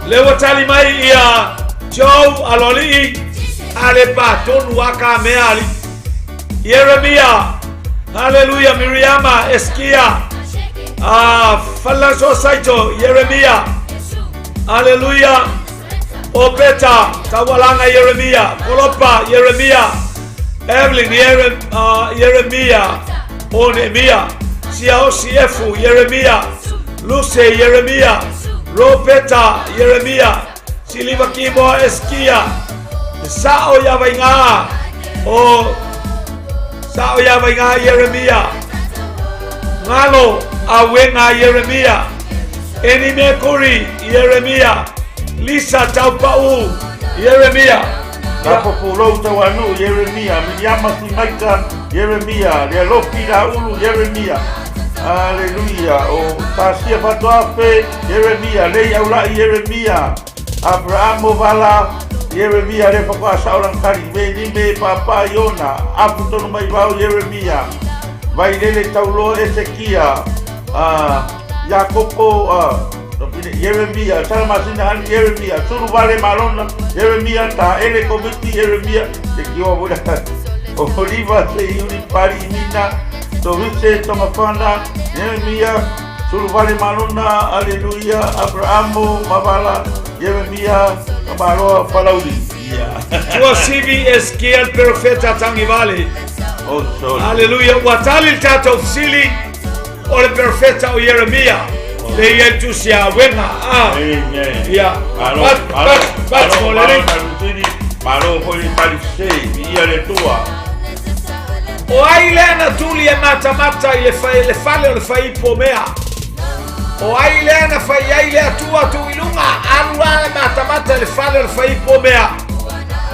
S1: Lewa tali mai ia Joe aloli alepa tonu waka meali. Yeremia. Hallelujah. Miriama Eskia. F쏘ᴜᴜᴜ Yeremia. Hallelujah. Opeta tawalanga Yeremia. Kolopa Yeremia. Evelyn Yeremia Onemia Siosefu Yeremia Luce Yeremia Robeta Yeremia Siliva Kimo Eskia Sao Yavenga O Sao Yavenga Yeremia Ngalo Awenga Yeremia Enime Kuri Yeremia Lisa Taupau Yeremia
S2: Kapopolo tawanu Yeremia Miriama Simaika Yeremia Le Lopira Ulu Yeremia Hallelujah. O Tasia Fatoafe Yeremia Le Yaula Yeremia Abraham Vala Yeremia Le Papa Sauran Karibe Nime Papa Yona Aputono Maibao Yeremia Vaidele Taulo Ezekia Jacopo Yeremia, Salamasina Yeremia, Suruvale Malona, Yeremia, Ta Ele Comiti Yeremia, the Kiobuda, Oliva, Sayuni Parimina, Tovice, Tomafana, Yeremia, Suruvale Malona, Alleluia, Abrahamo, Mavala, Yeremia, Mabalo, Falaudi.
S1: Tuasivi Ezekiel Profeta Tangivale. Alleluia, Watali Tato Sili, o le Profeta o Yeremia. They had to see a winner. Yeah. O ailena tulia mata ile fale o le fai pomea. O ailena fai aile atua tu ilunga alua mata le fale o le fai pomea.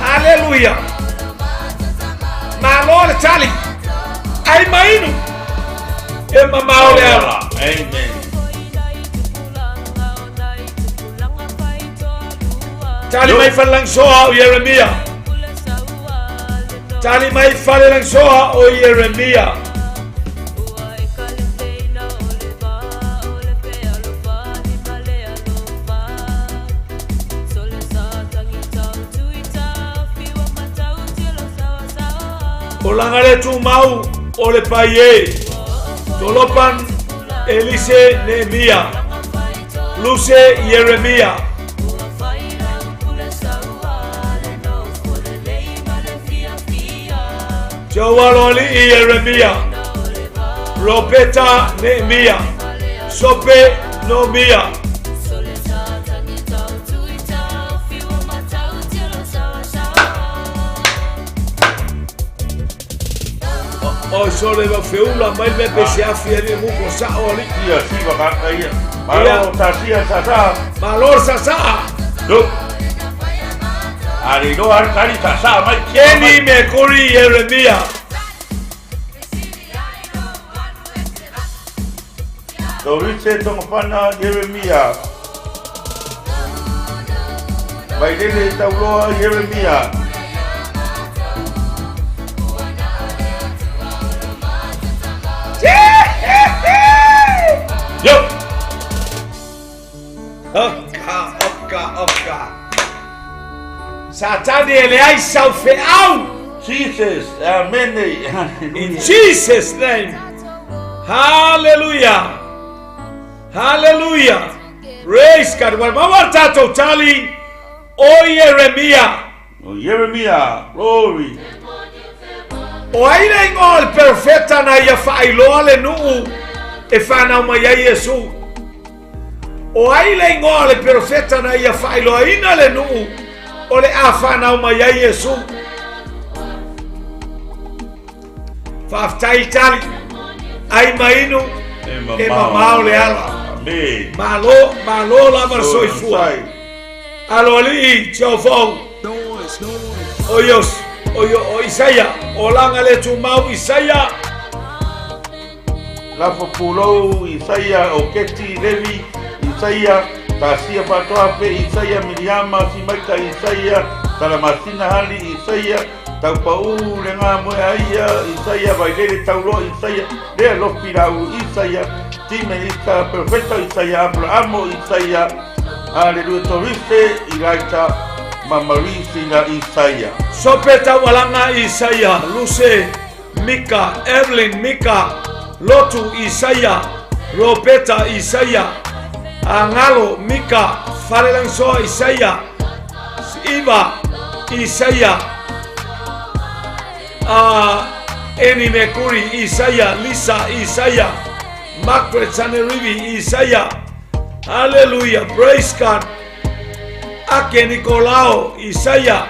S1: Hallelujah. Malo le tali. Ai mainu. E mamao le ala.
S2: Amen.
S1: Tali mai falang soa o Yeremia. Tali mai falang soa o Yeremia. O langale tu mau o le paie. Tolopan Elise Nehemia. Luce Yeremia. Jawaloli Yeremia, Robeta Nehemia, Sope Nomia. O sole va feula mai me pesia fieri muko saoli.
S2: Ia siva kakaia. Malo tasia sasa.
S1: Malor sasa.
S2: Look. Ari no arkari sasa mai
S1: Keni me kuri Yeremia.
S2: Dovice tomapana Yeremia. Vaidele tauloa Yeremia.
S1: Yo. Oka. Satani ele ai salfeau.
S2: Jesus, amen.
S1: In Jesus' name. Hallelujah. Hallelujah. Praise God. Well, mama tato tali o Yeremia.
S2: Oh, Yeremia, glory.
S1: O aile ngol perfecta na ia failo le nu e fana uma ia Yesu. O aile ngol perfecta na ia failo ina le nu o le afana uma ia Yesu. Faftai tali ai mainu e mamau le ala.
S2: Amen.
S1: Malo la versoi sua. Aloli chofo. Oyos. O Isaia, o langa le tu mau Isaia.
S2: La populo Isaia o Keti Levi Isaia tasia patoa pe Isaia Miriama Simaika Isaia Salamasina Hali Isaia Taupau lenga moe aia Isaia Vaidele Taulo Isaia Lea Lopirau Isaia Time Isa Perfecta Isaia Abrahamo Isaia Aleluia Toriste Ilaita Mamarisi na Isaia
S1: Sopeta walanga Isaia, Luce, Mika, Evelyn, Mika, Lotu Isaia, Robeta Isaia, Angalo, Mika, Falelansoa Isaia, Iva Isaia, Eni Mekuri Isaya, Lisa Isaya, Margaret Sanerivi Isaya. Hallelujah, praise God. Ake Nicolao Isaya,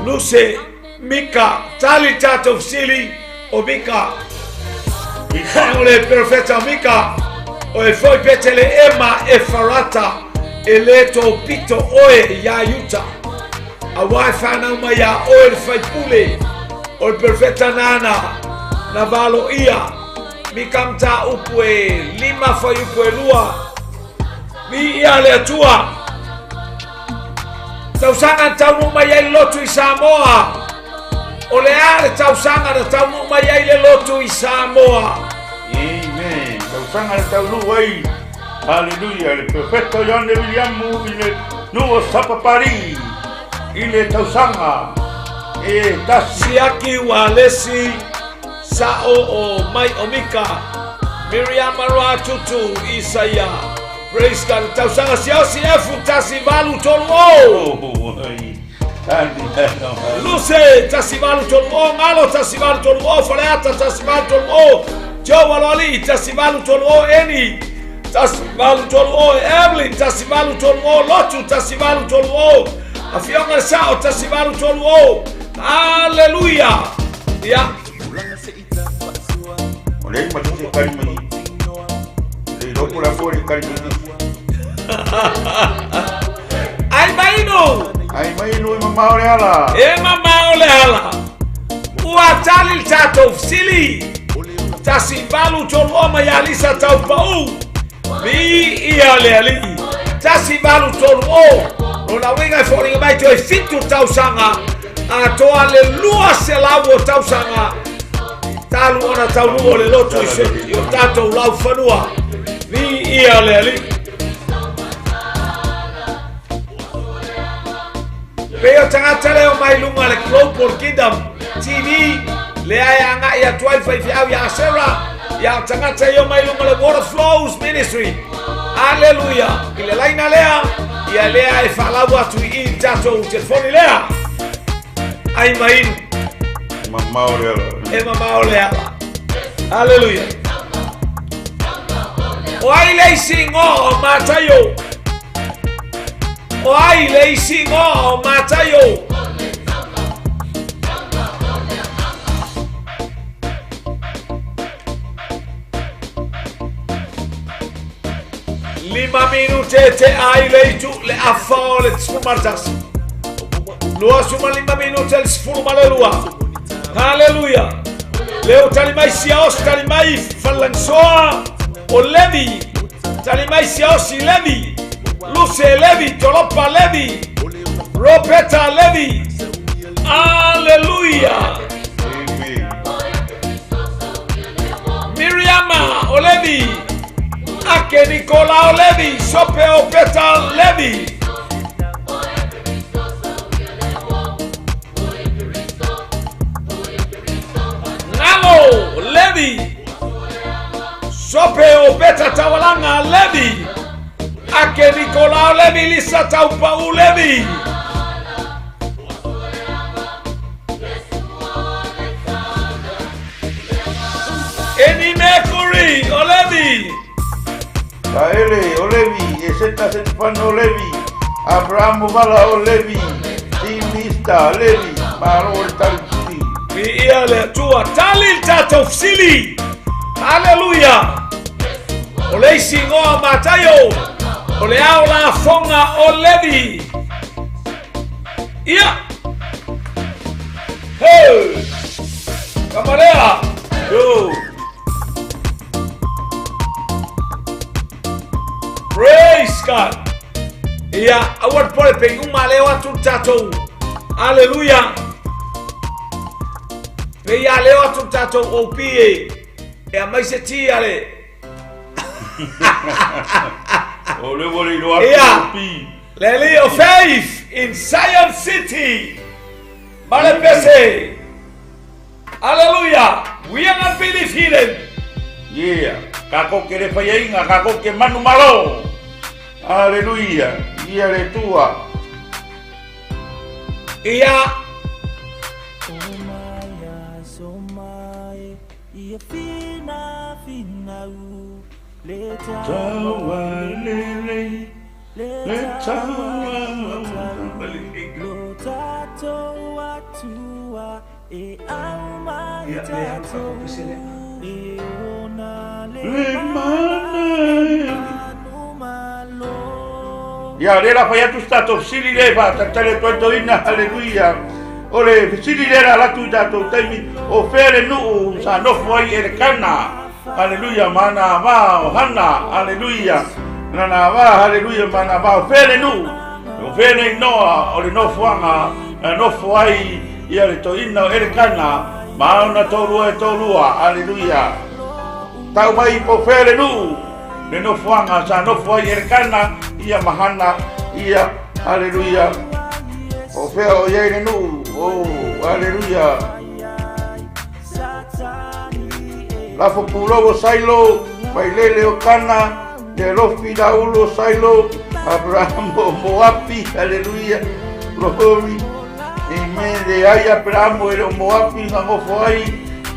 S1: Luce Mika, Tali Tato Sili Omika. Ole perfetta Mika. Oe foi petele Emma Efarata. Eleto Pito Oe Yayuta. Awai fana maya oe faipule. Oe perfetta Nana. Navalo ia. Mikamta upwe. Lima foi upwe lua. Mi ia le tua. Tausanga taunu maya lotu i Samoa. Ole ale tausanga na taunu maya le lotu i Samoa.
S2: Amen. Tausanga na taunu wai. Hallelujah. El profeta John de Williamu ile nuo sapapari. Ile tausanga.
S1: Siaki walesi sao o mai omika. Miriam Marwa tutu Isaya. Praise God. Tausanga siasi efu tasivalu tolu. Luce tasivalu tolu. Malo tasivalu tolu. Foreata tasivalu tolu. Joe Waloli tasivalu tolu. Eni tasivalu tolu. Evelyn tasivalu tolu. Lotu tasivalu tolu. Afionga sao tasivalu tolu. Hallelujah. Ya.
S2: Oleh matusi kalimi. Leo pula fori kalimi.
S1: Ai maino
S2: mama oleala.
S1: Mama oleala. Uatali tato sili. Tasivalu tolu mayalisa taupau. Mi ialeali. Tasivalu tolu. Ona wenga fori mai to fitu tausanga. Ato aleluia selawo tausanga. Talu ona taulu ole lotu ise. Yo tato lau fanua. Mi ialeali. Peo tangata leo mai lunga le club por kingdom TV le anga ya 12 ya Sarah ya tangata yo mai lunga le water flows ministry. Hallelujah. Ile laina lea ya lea e fala watu i tato telefoni lea. Ai mai
S2: mama oleala.
S1: Mama oleala. Hallelujah. Oi le singo matayo. Oi le singo matayo. Lima minute te ai le tu le afole sfumartas. Lua suma lima minute le sfuma le lua. Hallelujah. Leo talimai siaos talimai falansoa o levi. Talimai siaos levi. Luce levi, tolopa levi. Ropeta levi. Hallelujah. Miriama o levi. Ake Nicola o levi. Sope o peta levi. Nalo levi. Sope o peta tawalanga levi. Ake Nicola levi lisa taupa u levi. Eni Mekuri o levi.
S2: Kaele o levi, eseta setfano o levi. Abraham Vala o levi. Timista levi. Maro o talipsi.
S1: Mi ia le tua talil tato fsili. Hallelujah. O lei singoa matayo. O le au la fonga o levi. Ia. Hey. Kamarea. Yo. Praise God. Ia. Award pole pe uma lewa tu tato. Hallelujah. Pe ia lewa tu tato o pie. E a mai se ti ale. Yeah. Lely of faith in Zion City. Malepese. Hallelujah. We are not be defeated.
S2: Yeah. Kako que le fainga, kako que manu malo. Hallelujah. Ia le tua. Ya rela fa tu stato sili leva tale to ina haleluya ole sili lera la tu dato taimi o fere nu sa no foi e kana haleluya mana va hana haleluya nana va haleluya mana va fere nu o fere no ole no fuanga no foi ia le to ina e kana ma una tolua haleluya tau mai po fere nu le no fuanga sa no foi e kana ia mahana ia haleluya o feo ia nu oh haleluya la fopulovo sailo bailele o kana de los fidaulo sailo Abraham Moapi haleluya glory amen de ay Abraham el Moapi no foi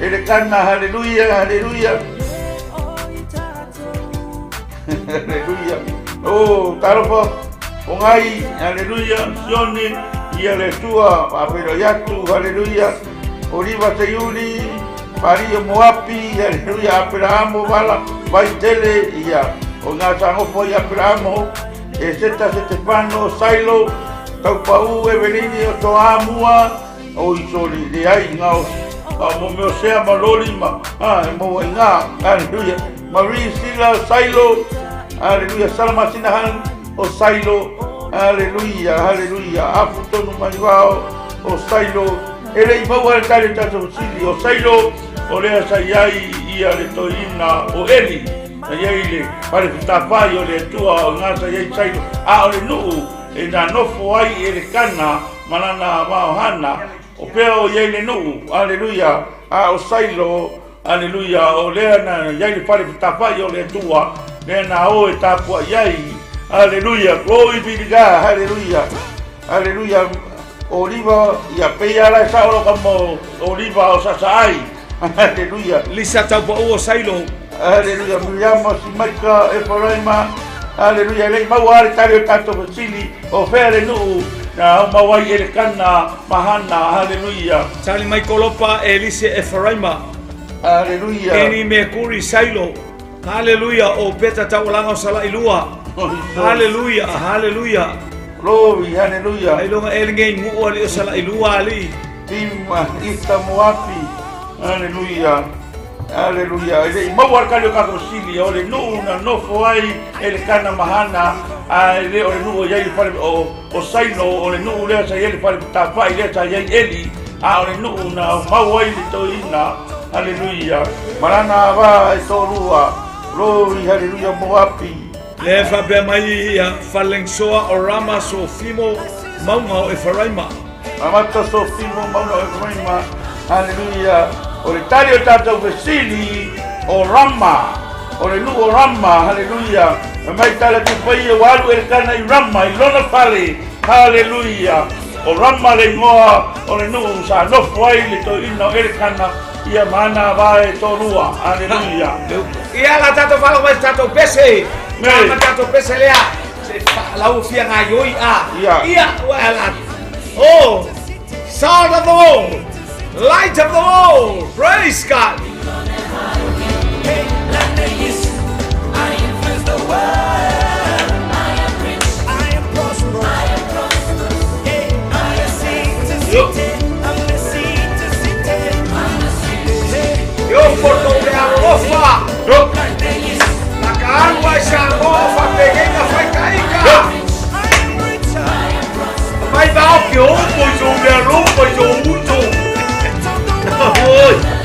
S2: el kana haleluya haleluya haleluya oh taropa ongai haleluya sioni ia le tua pero ya tu haleluya oliva teyuli Mario Moapi haleluya Abraham bala vai tele ia onga sango foi Abraham seta Stefano sailo tau pau Evelini o toamua o isoli de ai ngao mo me sea maloli ma mo nga haleluya Marie Sila sailo haleluya salama sinahan o sailo haleluya haleluya afuto no maivao o sailo ele mau al tale tato sili o sailo o le sayai ia le toina o eli ai le pare tapai o le tua o ngasa ia sailo a o le nu e na no foi ele kana manana va hana o peo ia le nu haleluya a o sailo haleluya o le na ia le pare tapai o le tua nena o etapa yai haleluya glory be to God haleluya haleluya oliva ya peya la saolo como oliva o sasai haleluya
S1: lisa tau o sailo
S2: haleluya me llamo Simaika Efraima haleluya le mau ar tario tanto sili o fere nu na mawai el kana mahana haleluya
S1: Charlie Michaelopa Elise Efraima
S2: haleluya
S1: eni me kuri sailo haleluya o peta taulanga sala ilua haleluya haleluya
S2: glory haleluya
S1: ai longa elngei mu o sala ilua ali
S2: Tima ista Moapi haleluya haleluya ele mau arkalio kakosili ole no no foi ele kana mahana ele ole no ia pare o saino ole no le sa ele pare tapa ile sa ele ole no na mau ai to ina haleluya marana va etorua glory haleluya Moapi
S1: leva be mai ia falengsoa o rama so fimo maunga o Efraima
S2: amata so fimo maunga o Efraima haleluya ole tario tato vesili o rama ole nu o rama haleluya mai tala tu pai o alu el kana i rama i lona pale haleluya o rama le ngoa ole nu sa no foi le to ino el kana ia mana vai torua haleluya
S1: ia la tato falo vai tato pese ma tato pese lea se la ufia ngayoi ia wala oh sound of the world light of the world praise God yo porto de arofa la carwa esa rofa pequeña fai caica vai va que o pues yo de rofa yo mucho oi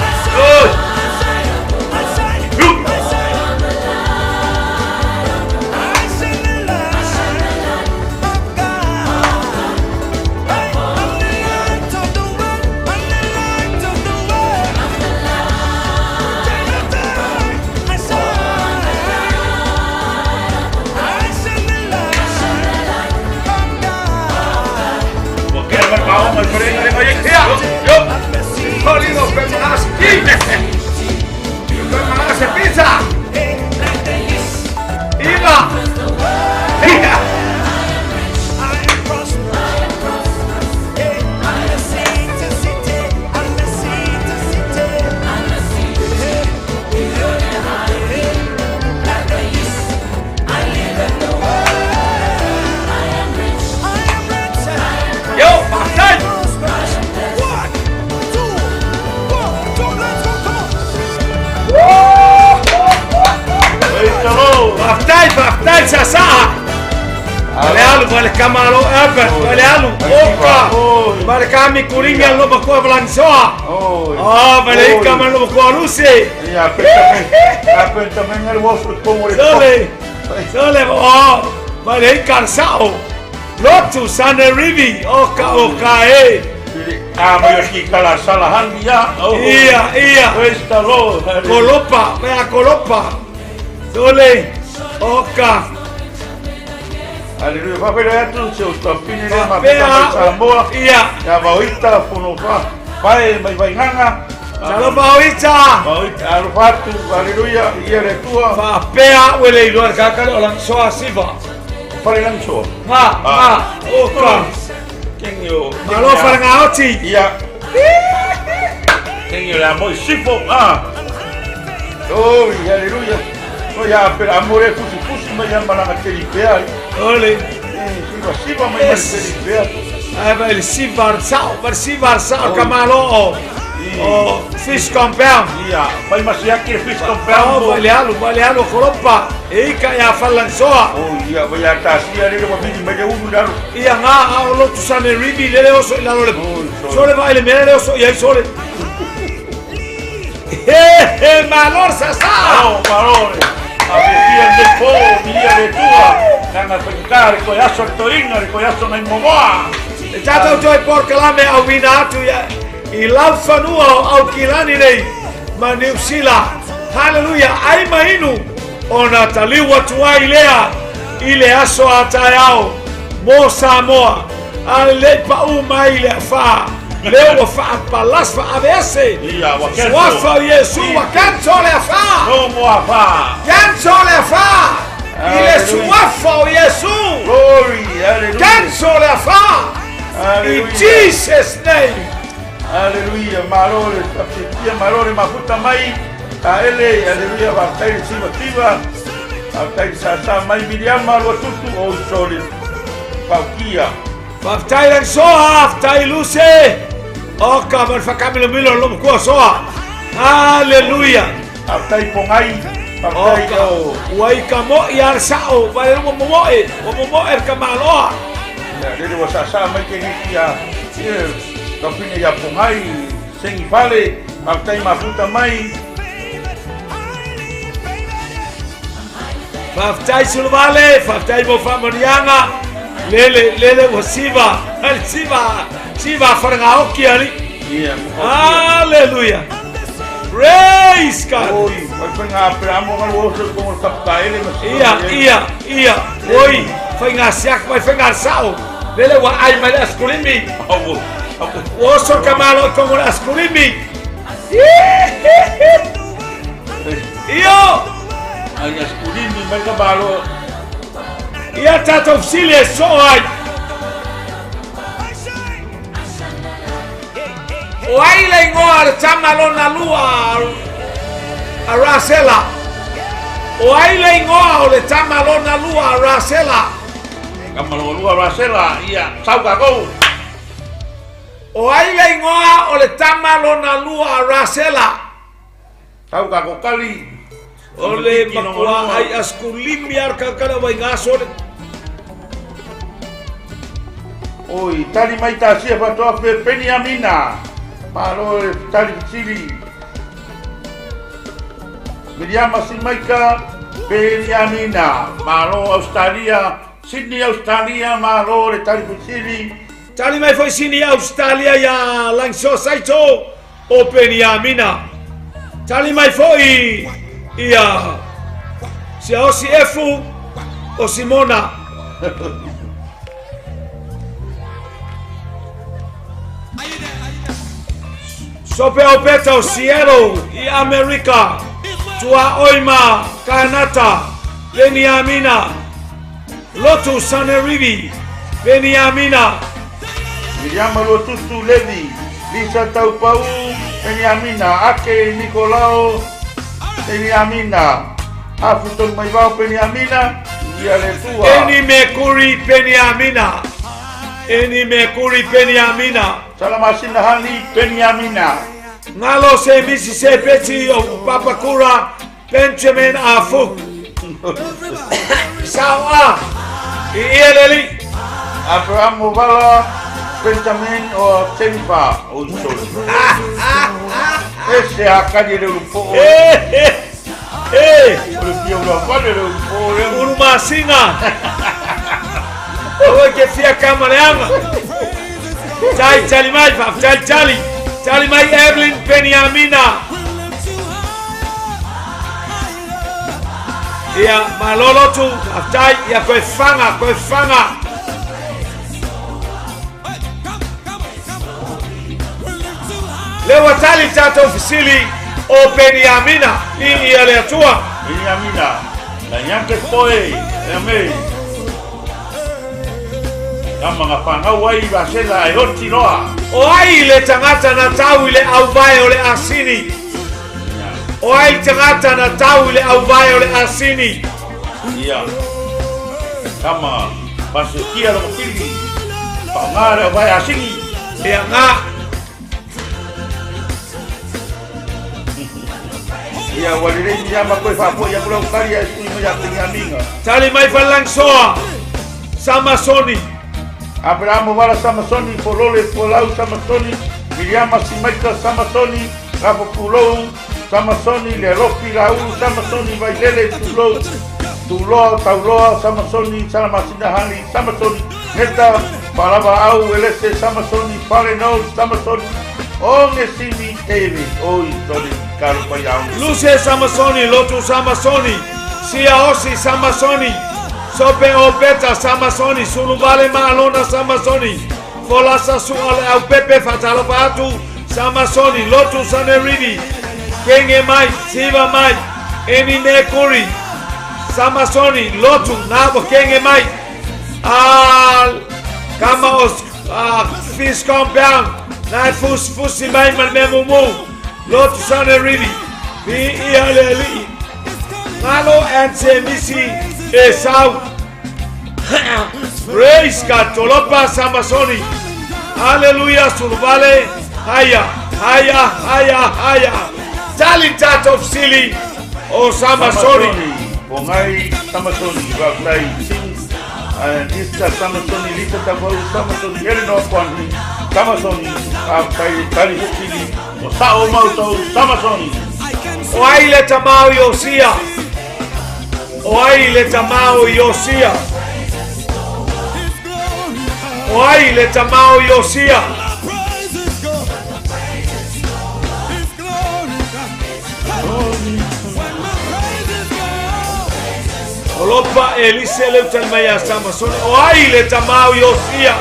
S1: Vamos, alu balik kamalo apa balik alu oka balik kami kuringan lo bakwa balansoa balik kamar lo bakwa lusi
S2: apa também era o outro como
S1: sole balik karsao lotu sana rivi oka
S2: mas aqui cala salahan dia
S1: iya
S2: esta lo
S1: kolopa sole oka
S2: aleluia vai ver tu seu tapine de uma Samoa
S1: iya
S2: ya bauita punofa vai nganga
S1: Salo bauita
S2: alfatu aleluia ia le tua
S1: fa pea wele luar kakak orang soa siva
S2: pare lanso
S1: oka
S2: kenyo
S1: malo farangauti
S2: ia kenyo la moi sipo aleluia ya per amore fusi ma llama la material
S1: ole
S2: siva ma material
S1: ele se varsau kamalo fish compound
S2: ia vai mas ya que fish compound
S1: balealo koropa ika ya falansoa
S2: ia vai atasia le mo bini me dalo
S1: ia nga lo tu sane ribi le oso la lo sole va ele mere oso ia sole malor sasa
S2: malor avia de po dia de tua kana pencar ko ya sortoinga ko ya sona momoa
S1: tato joy por kalame au vinatu ya ilau fanua au kilani nei New Zealand haleluya ai mainu ona taliwa tua ile aso atayao mo Samoa ale pa ile fa leo fa palas fa avese wafa Yesu wakanso le fa
S2: no mo fa
S1: kanso le fa ile suwafa Yesu
S2: glory hallelujah
S1: kanso le fa in Jesus name
S2: aleluia malore tapitia malore mafuta mai ele aleluia batai sivativa batai sasa mai Miriama lo tutu o sole paukia
S1: batai lan soa batai luce o kabar fakamilo milo lo ko soa aleluia
S2: batai pongai batai
S1: wai kamo yar sao vai mo moe kamaloa
S2: ele was sasa mai ke kia kapine ya pongai sengi fale batai mafuta mai
S1: Faftai sulvale, faftai bofamoriana, lele wasiva, siva farangauki ali. Hallelujah. Praise God.
S2: Oi, vai pegar pramo mal outro como captar ele mas.
S1: Ia. Oi, foi ngasiak, vai pegar sal. Lele wa ai mai askulimi. Oso kamalo como askulimi. Io
S2: Ai askulimi mai kabalo.
S1: Ia tato fsile soai. Oai le ngoar chamalo na lua arasela. Oai le ngoa le chamalo na lua arasela.
S2: Kamalo lua arasela ia sauka go.
S1: Oai le ngoa le chamalo na lua arasela.
S2: Sauka go kali.
S1: Ole makwa ai askulimi arkakala vai ngaso.
S2: Oi, tali mai tasia pato pe Beniamina. Malo tali sili. Miriam Simaika Beniamina. Malo Australia, Sydney Australia, malo le tali sili. Tali
S1: mai foi Sydney Australia ya langso saito o Beniamina. Tali mai foi ia se osi efu o Simona. Sope opeta o Seattle i Amerika tua oima Kanata Beniamina Lotu Sanerivi Beniamina
S2: Miriam Lotutu Levi Lisa Taupau Beniamina Ake Nicolao Beniamina Afuton Maibao Beniamina ia le tua
S1: Eni Mekuri Beniamina
S2: Salamasina Hani Beniamina
S1: Ngalo se misi se peti o Papakura Benjamin Afuk Sawa Ieleli
S2: Abraham wala Benjamin o Jennifer Uțoļ. Ese akadi le lupo. Le pio lo akadi le lupo.
S1: Uruma singa. Owe ke fia kamaleanga. Chali mai fa, Chali mai Evelyn Beniamina. Ia malolo tu, aftai ia koe fanga. Lewa tali tato ofisili o Beniamina ia le atua.
S2: Beniamina, la nyanke poe, ame. Kama ngapanga wai basela e hoti noa.
S1: O ai le tangata na tau ile au vai o le asini. O ai tangata na tau ile au vai o le asini.
S2: Ia. Kama pasekia lo kili. Pangare o vai asini.
S1: Ia nga.
S2: Ia walire ni ama koe fapo ia kula ukari ya sui ya Beniamina.
S1: Tali mai falang soa. Samasoni.
S2: Abraham wala Samasoni polole polau Samasoni Miriam Simaika Samasoni Rapo Pulou Samasoni le ropi lau Samasoni vailele tuloa tauloa Samasoni Salamasina hani Samasoni neta palava au elese Samasoni pale no Samasoni onge simi David oi tori karu payau
S1: Luce Samasoni, Lotu Samasoni, Sia Osi Samasoni, Sope Opeta Samasoni, Sulubale Maalona Samasoni, Folasa Suale au Pepe Fatalopatu Samasoni, Lotu Saneridi, Kenge Mai, Siva Mai, Enine Kuri, Samasoni, Lotu, Nabo Kenge Mai, Kama Os, Fish Compound, Night Fusi Mai Memumu, Lotu Saneridi, Ialeli, Nalo and Semisi, Esau, Praise God, Tolopa Samasoni, Hallelujah, Sulvale, Haya, Talitat of Sili, O Samasoni,
S2: Pongai Samasoni, Vaklai, Lista Samasoni, Lista Tabo, Samasoni, Erino Kwani, Samasoni, Tali Sili, Sao Mauto, Samasoni.
S1: Oaile Tamao Yosia, Oaile Tamao Yosia, Oaile Tamao Yosia. Olopa Elise Leutalmaya Samasoni, Oaile Tamao Yosia.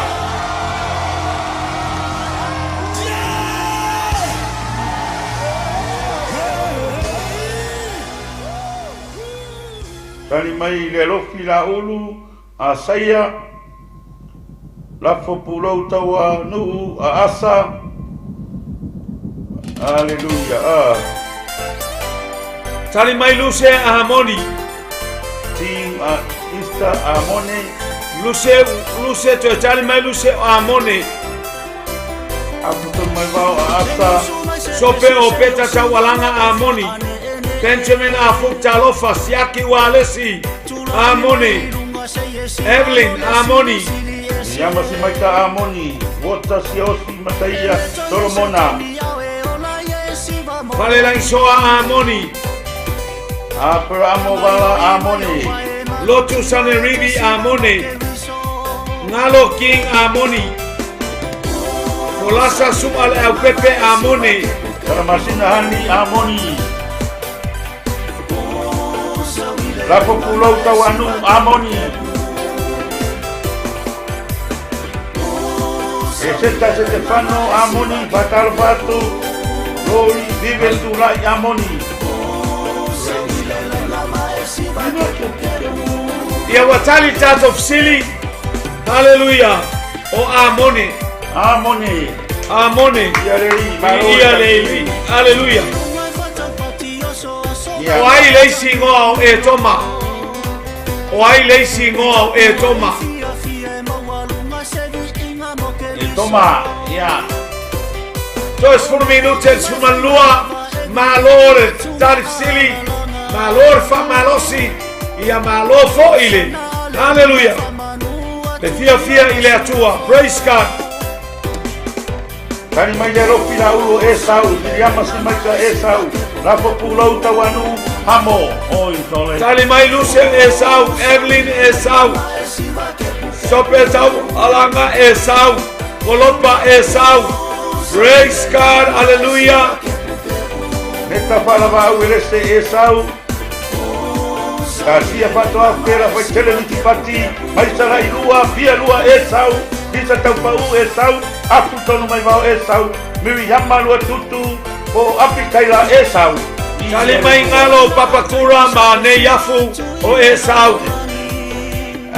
S2: Tani mai le lofi la ulu a saia la fopulou taua nuu a asa. Aleluia.
S1: Tali mai Luce Ahamoni,
S2: Tim a ista amone
S1: Luce to tali mai Luce Ahamoni,
S2: aputo mai vau a asa.
S1: Sope Opeta Tawalanga Ahamoni, Benjamin Afutalofa Siaki Walesi Amoni, Evelyn Amoni,
S2: Yama si maita amoni, wota si osi mataia Solomona.
S1: Valelang Soa Amoni,
S2: Abramo vala amoni.
S1: Lotu Saneridi Amoni, Ngalo King Amoni, Folasa Sumal El Pepe Amoni,
S2: Salamasina hani amoni. La populau tawanu amoni. Eseta Stefano amoni batal batu. Lori vive tulai amoni.
S1: Ia watali tat of Sili, Hallelujah, O Amoni, Amoni, Ialeli, Hallelujah. O ai lei singoa o e toma. O ai lei singoa o e toma.
S2: Toma, ya.
S1: 2 minutos uma lua, malor, tar Sili, malor fa malosi, ia malofo ile. Hallelujah. Le fia i le atua. Praise God.
S2: Kani mai le ropi la ulu Ēsau, Miriama si mai ka Ēsau, Rapo pulau tawanu hamo. Oi, tole.
S1: Tali mai Lucien Ēsau, Evelyn Ēsau, Sope tau alanga Ēsau, Kolopa Ēsau. Praise God, hallelujah.
S2: Neta whalava au elese Ēsau, Kasia patoa pera fai tele miti pati, mai sara ilua, pia lua Ēsau, Disa tau pau Ēsau, apu tonu mai vau Ēsau, Miriama lua tutu, o apikaila Ēsau.
S1: Tali mai ngalo papakura ma ne yafu o Ēsau.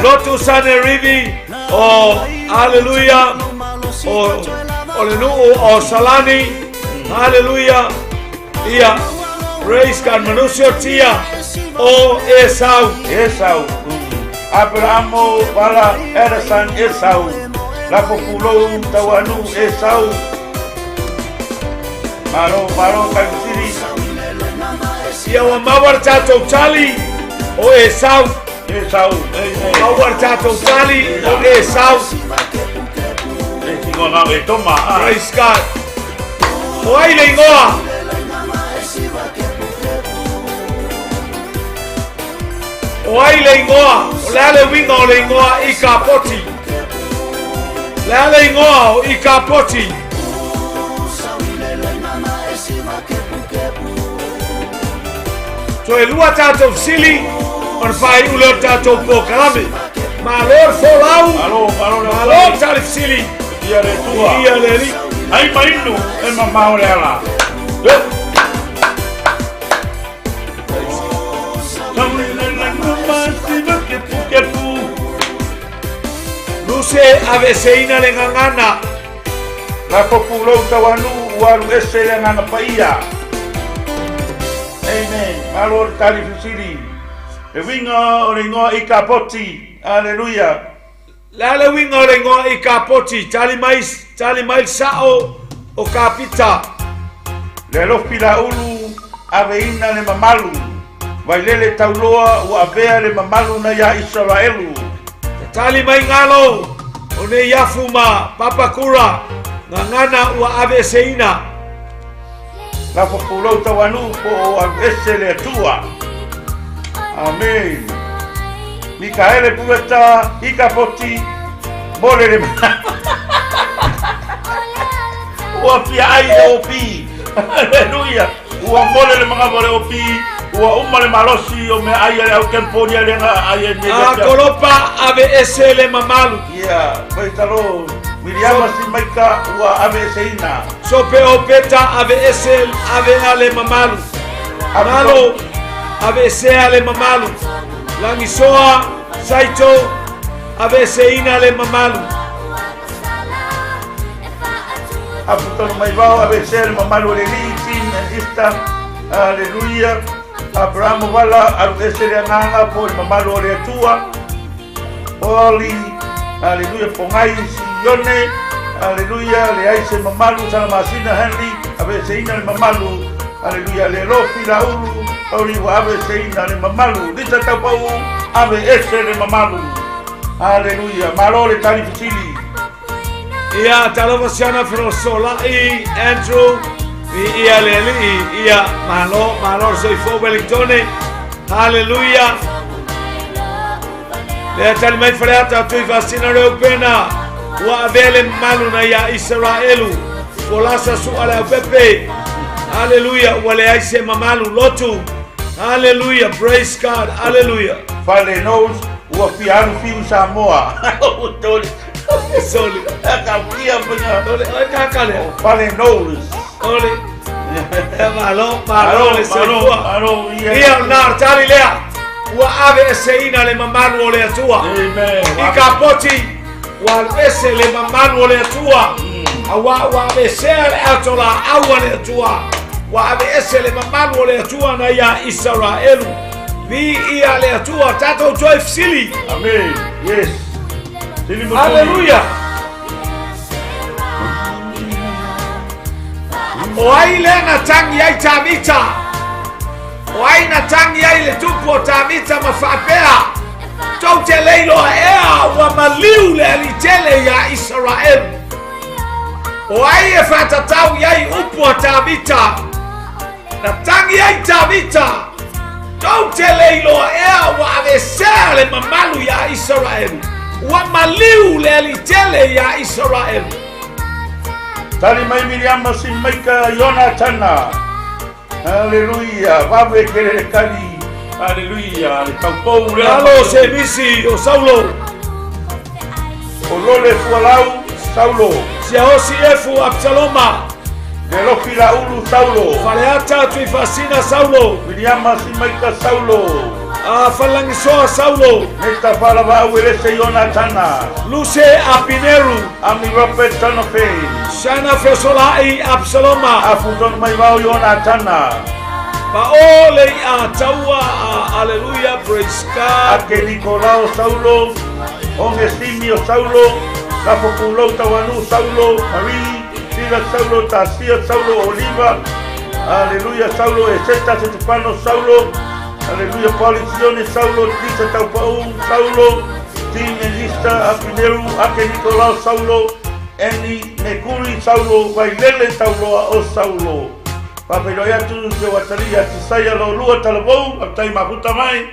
S1: Lotu sane rivi o hallelujah o le nuu o salani hallelujah ia praise God manusio tia o Ēsau.
S2: Ēsau Abrahamo wala erasan Ēsau Lapo pulou tawanu Ēsau Maro kakusiri
S1: Ia wa mawar tatou tali o Ēsau.
S2: Ēsau
S1: Mawar tatou tali o Ēsau.
S2: Ngona e toma
S1: Praise God. O ai le ingoa. O ai le ingoa. O le ale winga o le ingoa i ka poti. Le ale ingoa o i ka poti. So e lua tatou sili on fai ulo tatou pokalame. Ma lor folau. Ma lor tarif sili.
S2: Ia le tua
S1: Ia le li.
S2: Ai mainu e mamao le ala
S1: Luse aveseina le ngangana.
S2: La populou tawanu waru ese le ngana paia. Amen. Alor tali fusiri. E winga o le ngoa i ka poti. Aleluia.
S1: Lale winga o le ngoa i ka poti. Tali mai sao o ka pita.
S2: Le lofi la ulu aveina le mamalu. Wailele tauloa ua avea le mamalu na ya Israelu.
S1: Tali mai ngalo o ne yafu ma papakura ngangana ua aveseina.
S2: La populou tawanu po o ese le tua. Amen. Mikaele pureta ika poti mole le ua pia ai le opi. Aleluia. Ua mole le mga mole opi. Ua uma le malosi o me ai le au kemponia le nga ai ne.
S1: Kolopa ave ese le mamalu.
S2: Ia, vai talo. Miriama si maika ua ave seina.
S1: Sope o peta ave ese ave ale mamalu. Malo ave ese ale mamalu. Langisoa saito ave seina ale mamalu.
S2: Aputono mai vau ave ese ale mamalu le litin esta. Aleluia. Abraham wala ave ese le nganga po le mamalu le tua. Oli. Aleluia pongai Yone, aleluya, le aise mamalu sana masina Henry, ave seina le mamalu, aleluya, le lofi la ulu, ori wa ave seina le mamalu, dita tapau, ave ese le mamalu, aleluya, malo le tani fitili.
S1: Ia talava siana F쏘ᴜᴜᴜ Andrew, ia leli, ia malo soifo Wellingtone, aleluya. Le tani mai freata tui vasina reu pena. Wa avele malu na ya Israelu Polasa su ala pepe. Hallelujah. Wale aise mamalu lotu. Hallelujah. Praise God. Hallelujah.
S2: Fale knows wa piano fiu Samoa. Tole.
S1: Soli.
S2: Kakia punya.
S1: Tole. Kakale.
S2: Fale knows.
S1: Tole. Malo le soifua.
S2: Alo.
S1: Ia nar tali lea. Wa ave eseina le mamalu ole atua.
S2: Amen.
S1: Ika poti. Wa ese le mamalu le atua. Wa ese le atola awa le atua. Wa ese le mamalu le atua na ya Israelu. Vi ia le atua tato joy sili.
S2: Amen. Yes.
S1: Hallelujah. O ai le na tangi ai tamita. O ai na tangi ai le tupo tamita mafapea. Tau te leilo ea wa maliu le alitele ya Israel. O ai e whatatau iai upua tawita. Na tangi ai tawita. Tau te leilo ea wa avesea le mamalu ya Israel. Wa maliu le alitele ya Israel.
S2: Tali mai Miriam si maika Yonatana. Hallelujah. Wawe kere kali. Hallelujah. Kaupou le
S1: alo se misi o Saulo.
S2: O lole fualau Saulo.
S1: Se hosi efu Absaloma.
S2: De lo fila ulu Saulo.
S1: Faleata tui fasina Saulo.
S2: Miriam si maika Saulo.
S1: Falangisoa Saulo.
S2: Nesta fala va uere se Yonatana.
S1: Luce Apineru.
S2: Ami Robert Tonofe.
S1: Shana F쏘ᴜᴜᴜ Absaloma.
S2: Afuton mai va Yonatana.
S1: Paole a taua aleluya, praise God.
S2: Ake Nicolao Saulo. Ongestimio Saulo. Kapokulo Tawanu Saulo. Marie. Sila Saulo. Tasia Saulo. Oliva. Aleluya. Saulo. Eseta Setupano Saulo. Aleluya, Policione Saulo, Lisa Taupau, Saulo, Tine Lista, Apineru, Ake Nicolau Saulo, Eni Nekuri Saulo, Vailele Saulo, O Saulo. Papeloia tu se wataria tisaya lo lua talabou, atai maputa mai,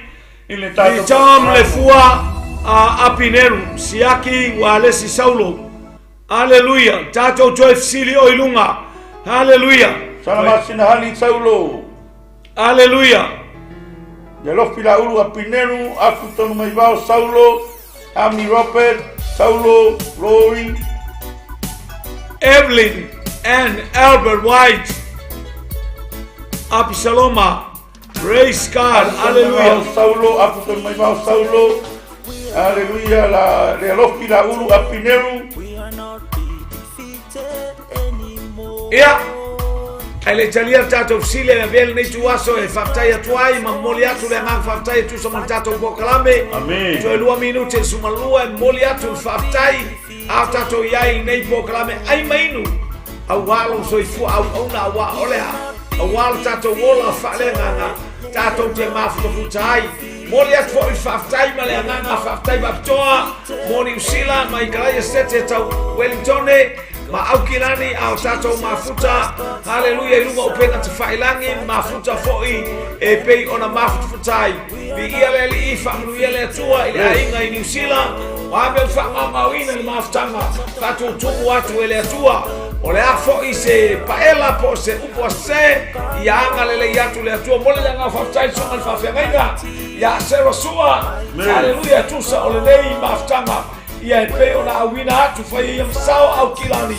S2: ile tato.
S1: Ni tam le fua a Apineru, siaki wa alesi Saulo. Aleluya, tato toe fsili o ilunga. Aleluya.
S2: Salamasina hali Saulo.
S1: Aleluya.
S2: De los Pilauru Apineru, Akutonu Maibao Saulo, Ami Robert, Saulo, Glory,
S1: Evelyn and Albert White, Absaloma, praise God, hallelujah.
S2: Saulo, Akutonu Maibao Saulo, hallelujah, la de los Pilauru Apineru.
S1: Yeah. Ele talia tato fsile na vele nei tuaso e faftai atuai ma moli atu le ngang faftai tu sama tato bokalame.
S2: Amen.
S1: To lua minute sumalua e moli atu faftai au tato yai nei bokalame ai mainu. Au walo soifu au ona wa olea. Au walo tato wola fale nganga. Tato te mafu futai. Moli atu fo faftai ma le nganga faftai baptoa. Moni usila ma ikalaya sete tau Wellingtone. Ma aukilani au tato mafuta. Haleluya ilunga upena tafailangi mafuta foi e pei ona mafuta futai. Bi ialeli ifa mnuiele atua ili ainga i New Zealand. Wabe ufanga mawina ni mafutanga. Katu utumu watu ele atua. Ole foi se paela po se upo se. Ya anga lele yatu le atua. Mole yanga fafutai songa nifafenga. Ya sero sua. Haleluya tusa ole lei mafutanga. Ia pe ona awina atu fai ia msao au kilani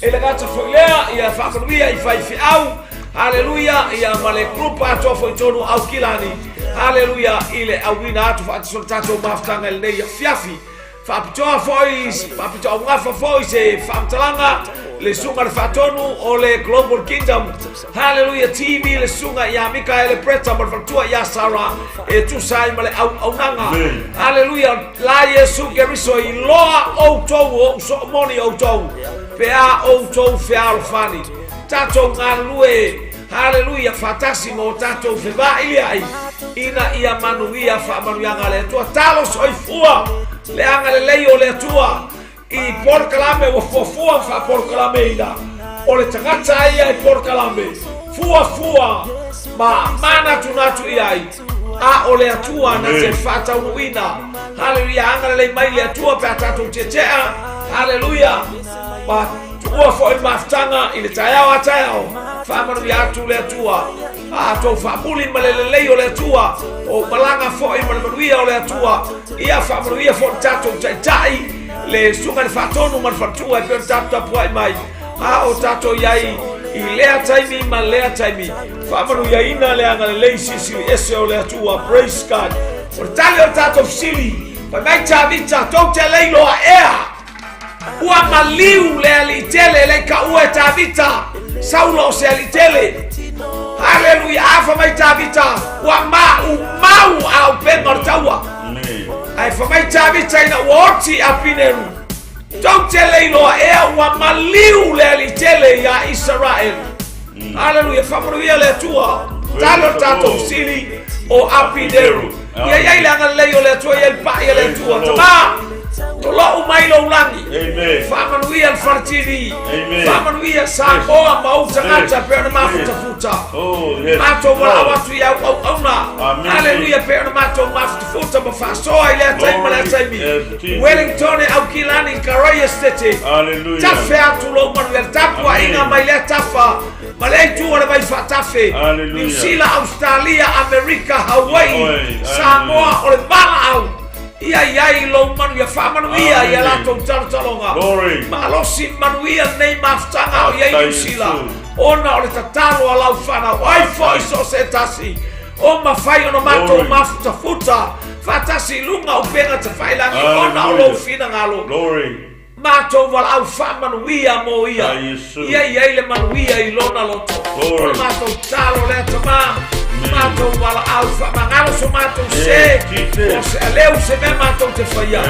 S1: ele gata folea ia fakuria ifai au haleluya ia male grupa atu foi tonu au kilani haleluya ile awina atu fa soltato maftanga ele ia fiafi fa pitoa foi pitoa ngafa foi se famtalanga le sunga de fatonu o le Global Kingdom haleluya TV le sunga ya Mikael Preta marfatua ya Sara e tu sai male au nanga haleluya la Yesu geriso i loa o towo so moni o towo pea o towo feal fani tato ngalue haleluya fatasimo tato feva iai ina ia manuia fa manuia ngale tu talo soifua le angale leio le tua I porkalame o fua fa porkalame ina. Ole tangata ia I porkalame. Fua ma mana tunatu iai. A ole atua na se fata uina. Haleluya angale le mai le atua pe atatu chechea. Haleluya. Ma tua fo I maftanga ile tayao. Fa manu ya tu le atua. A to fa buli malele ole atua. O malanga fo I manuia ole atua. Ia fa manuia fo tatu tai. Le sunga de fatonu marfatua e per tapta puai mai. A o tato yai I lea taimi ma lea taimi. Famanu yaina le anga le sisi ese o le tua praise God. Portale o tato fsili. Pa mai tavita tote leilo a ea. Ua maliu le alitele le ka ua tavita. Saulo se alitele. Hallelujah. Afa mai tavita. Ua mau au pengartaua. Ai fa mai tavita ina woti Apineru. Don't tell leilo ea wa maliu le alitele ya Israel. Hallelujah. Famanu ya le tua. Talo tato sili o Apineru. Ia ia le anga lei o le atua ia le pai ia le atua. Tama. Tolo mai lo langi.
S2: Amen.
S1: Whamanuia wharatiri.
S2: Amen.
S1: Whamanuia Samoa mauta ngata peona mafuta futa.
S2: Oh, yes.
S1: Mato wala watu ia auna.
S2: Amen.
S1: Hallelujah peona mato mafuta futa mafasoa ile ataima le ataimi. Wellington au kilani Karaya City.
S2: Hallelujah.
S1: Tafe atu lo manu ya tapua inga maile tafa. Malaitu wale vai fatafe. New Zealand, Australia, America, Hawaii, Samoa ole bala au. Ia lo manu ya whamanuia ia lato talonga. Malosi manuia nei maftanga o ia New Zealand. Ona ole tatalo alau whana. Oi 𝐹ᴏᴜ o mawhai ono mato mafuta futa. Fatasi lunga o penga te whailangi. Ona o lo fina ngalo. Mato wala au whamanuia mo ia. Ia le manuia I lona loto. Mato talo le tama. Mato wala au whamangalo so mato se. O se aleu se me mato te whaia.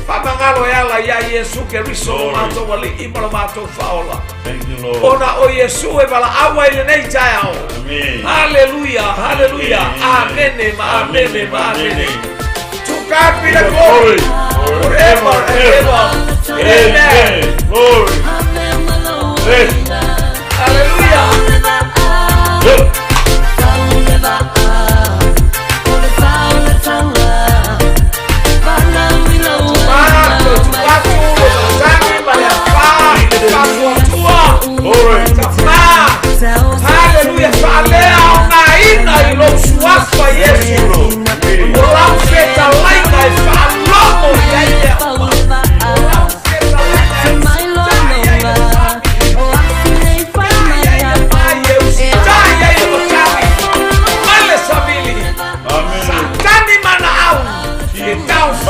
S1: Whamangalo e ala ia 𝐿𝐿𝐿𝐿𝐿 mato wali imala mato whaola. Ona o Iesu e wala awa I le nei tai ao. Hallelujah, hallelujah. Amen, amen, amen. To God be the glory. Forever and ever. Amen.
S2: Glory.
S1: Hallelujah. Hallelujah. Falea ona ina I lo suafa Yesu. Olau feta laina e falomo iaia.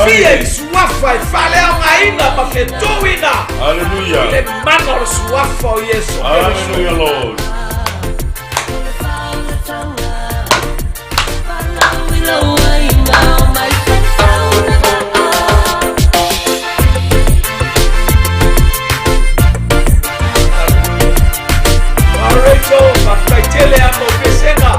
S1: Fia suafa e falea ngaina ma fetuina.
S2: Hallelujah.
S1: Le mano suafa o Yesu.
S2: Hallelujah, Lord.
S1: Rachel, makaitele hapo pesena.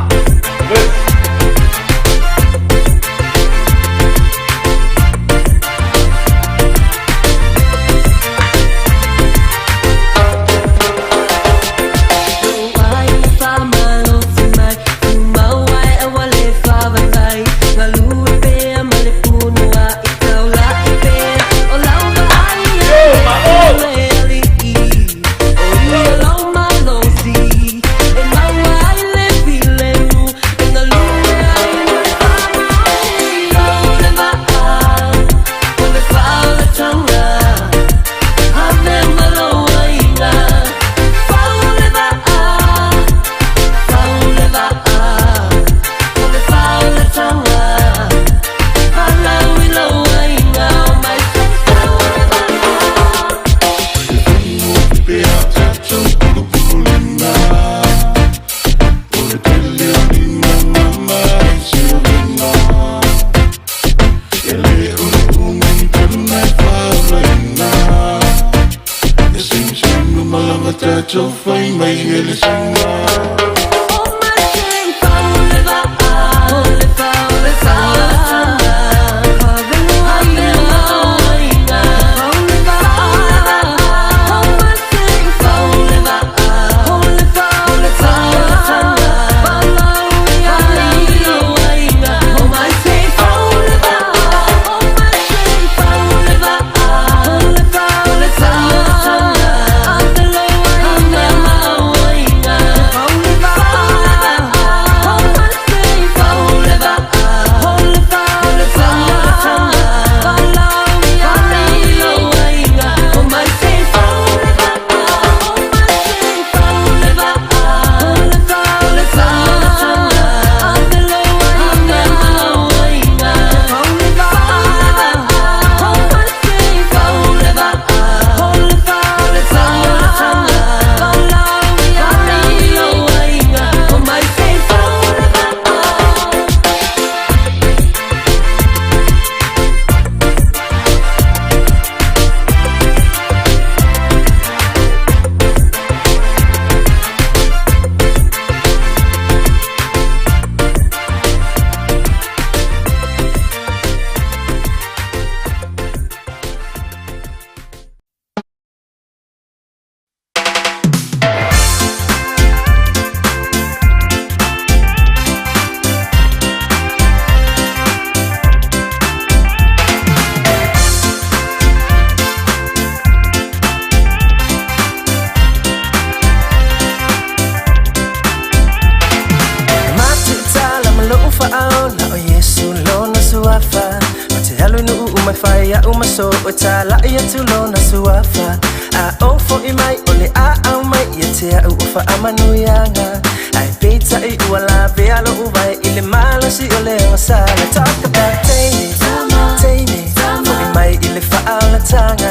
S3: faya umaso utala ya tulona suafa a ofo imai ole a mai yetea ufa amanu yanga ai pizza I wala vealo uva ile malo si ole sala talk about Tini for imai ile faala tanga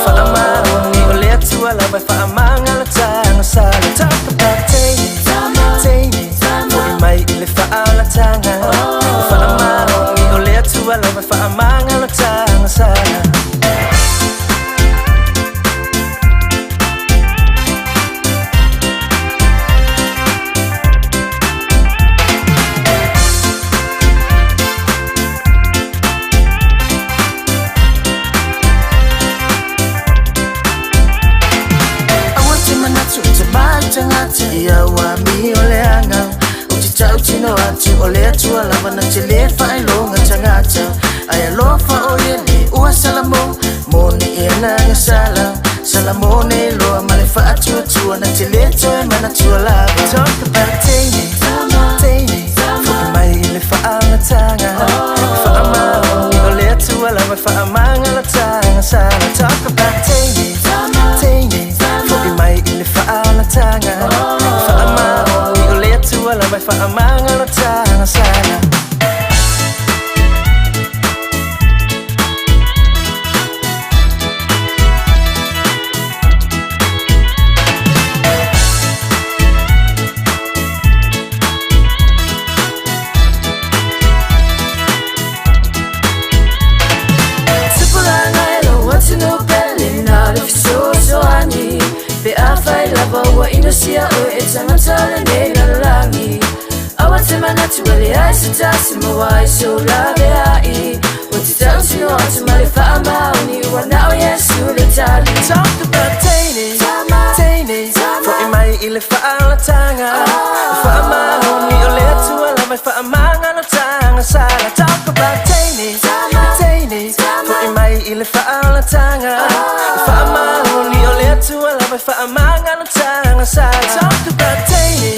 S3: fa amani ole tu ala vai fa amanga la tanga sala talk about Tini for imai ile faala tanga fa amani ole tu ala vai fa amanga la tanga sala. Ya wa mi ole anga uchicha uchino atu ole atu alama na chile fa ilonga changacha aya lofa oye ni uasalamo moni ena ngasala salamone lo malefa atu atu na chile choe mana chuala talk about Tini for my ile fa amatanga fa ama ni ole atu alama fa amanga la tanga sala talk about Tini for my ile fa amatanga wala vai fa amanga la tanga sana. Sepulanga elo watu no pele na F쏘ᴜᴜᴜ be afai lava wa inosia o etangantala nena langi awatemana tuwele aisitasi mawai so lave ai watitansi no atumale fa amauni wanao yesu letali talk about Tini for imai ile fa ala tanga fa amauni ole tu ala vai fa amanga la tanga sala talk about Tini for imai ile fa ala tanga fa amauni ole tu ala vai fa amanga la tanga sala talk about Tini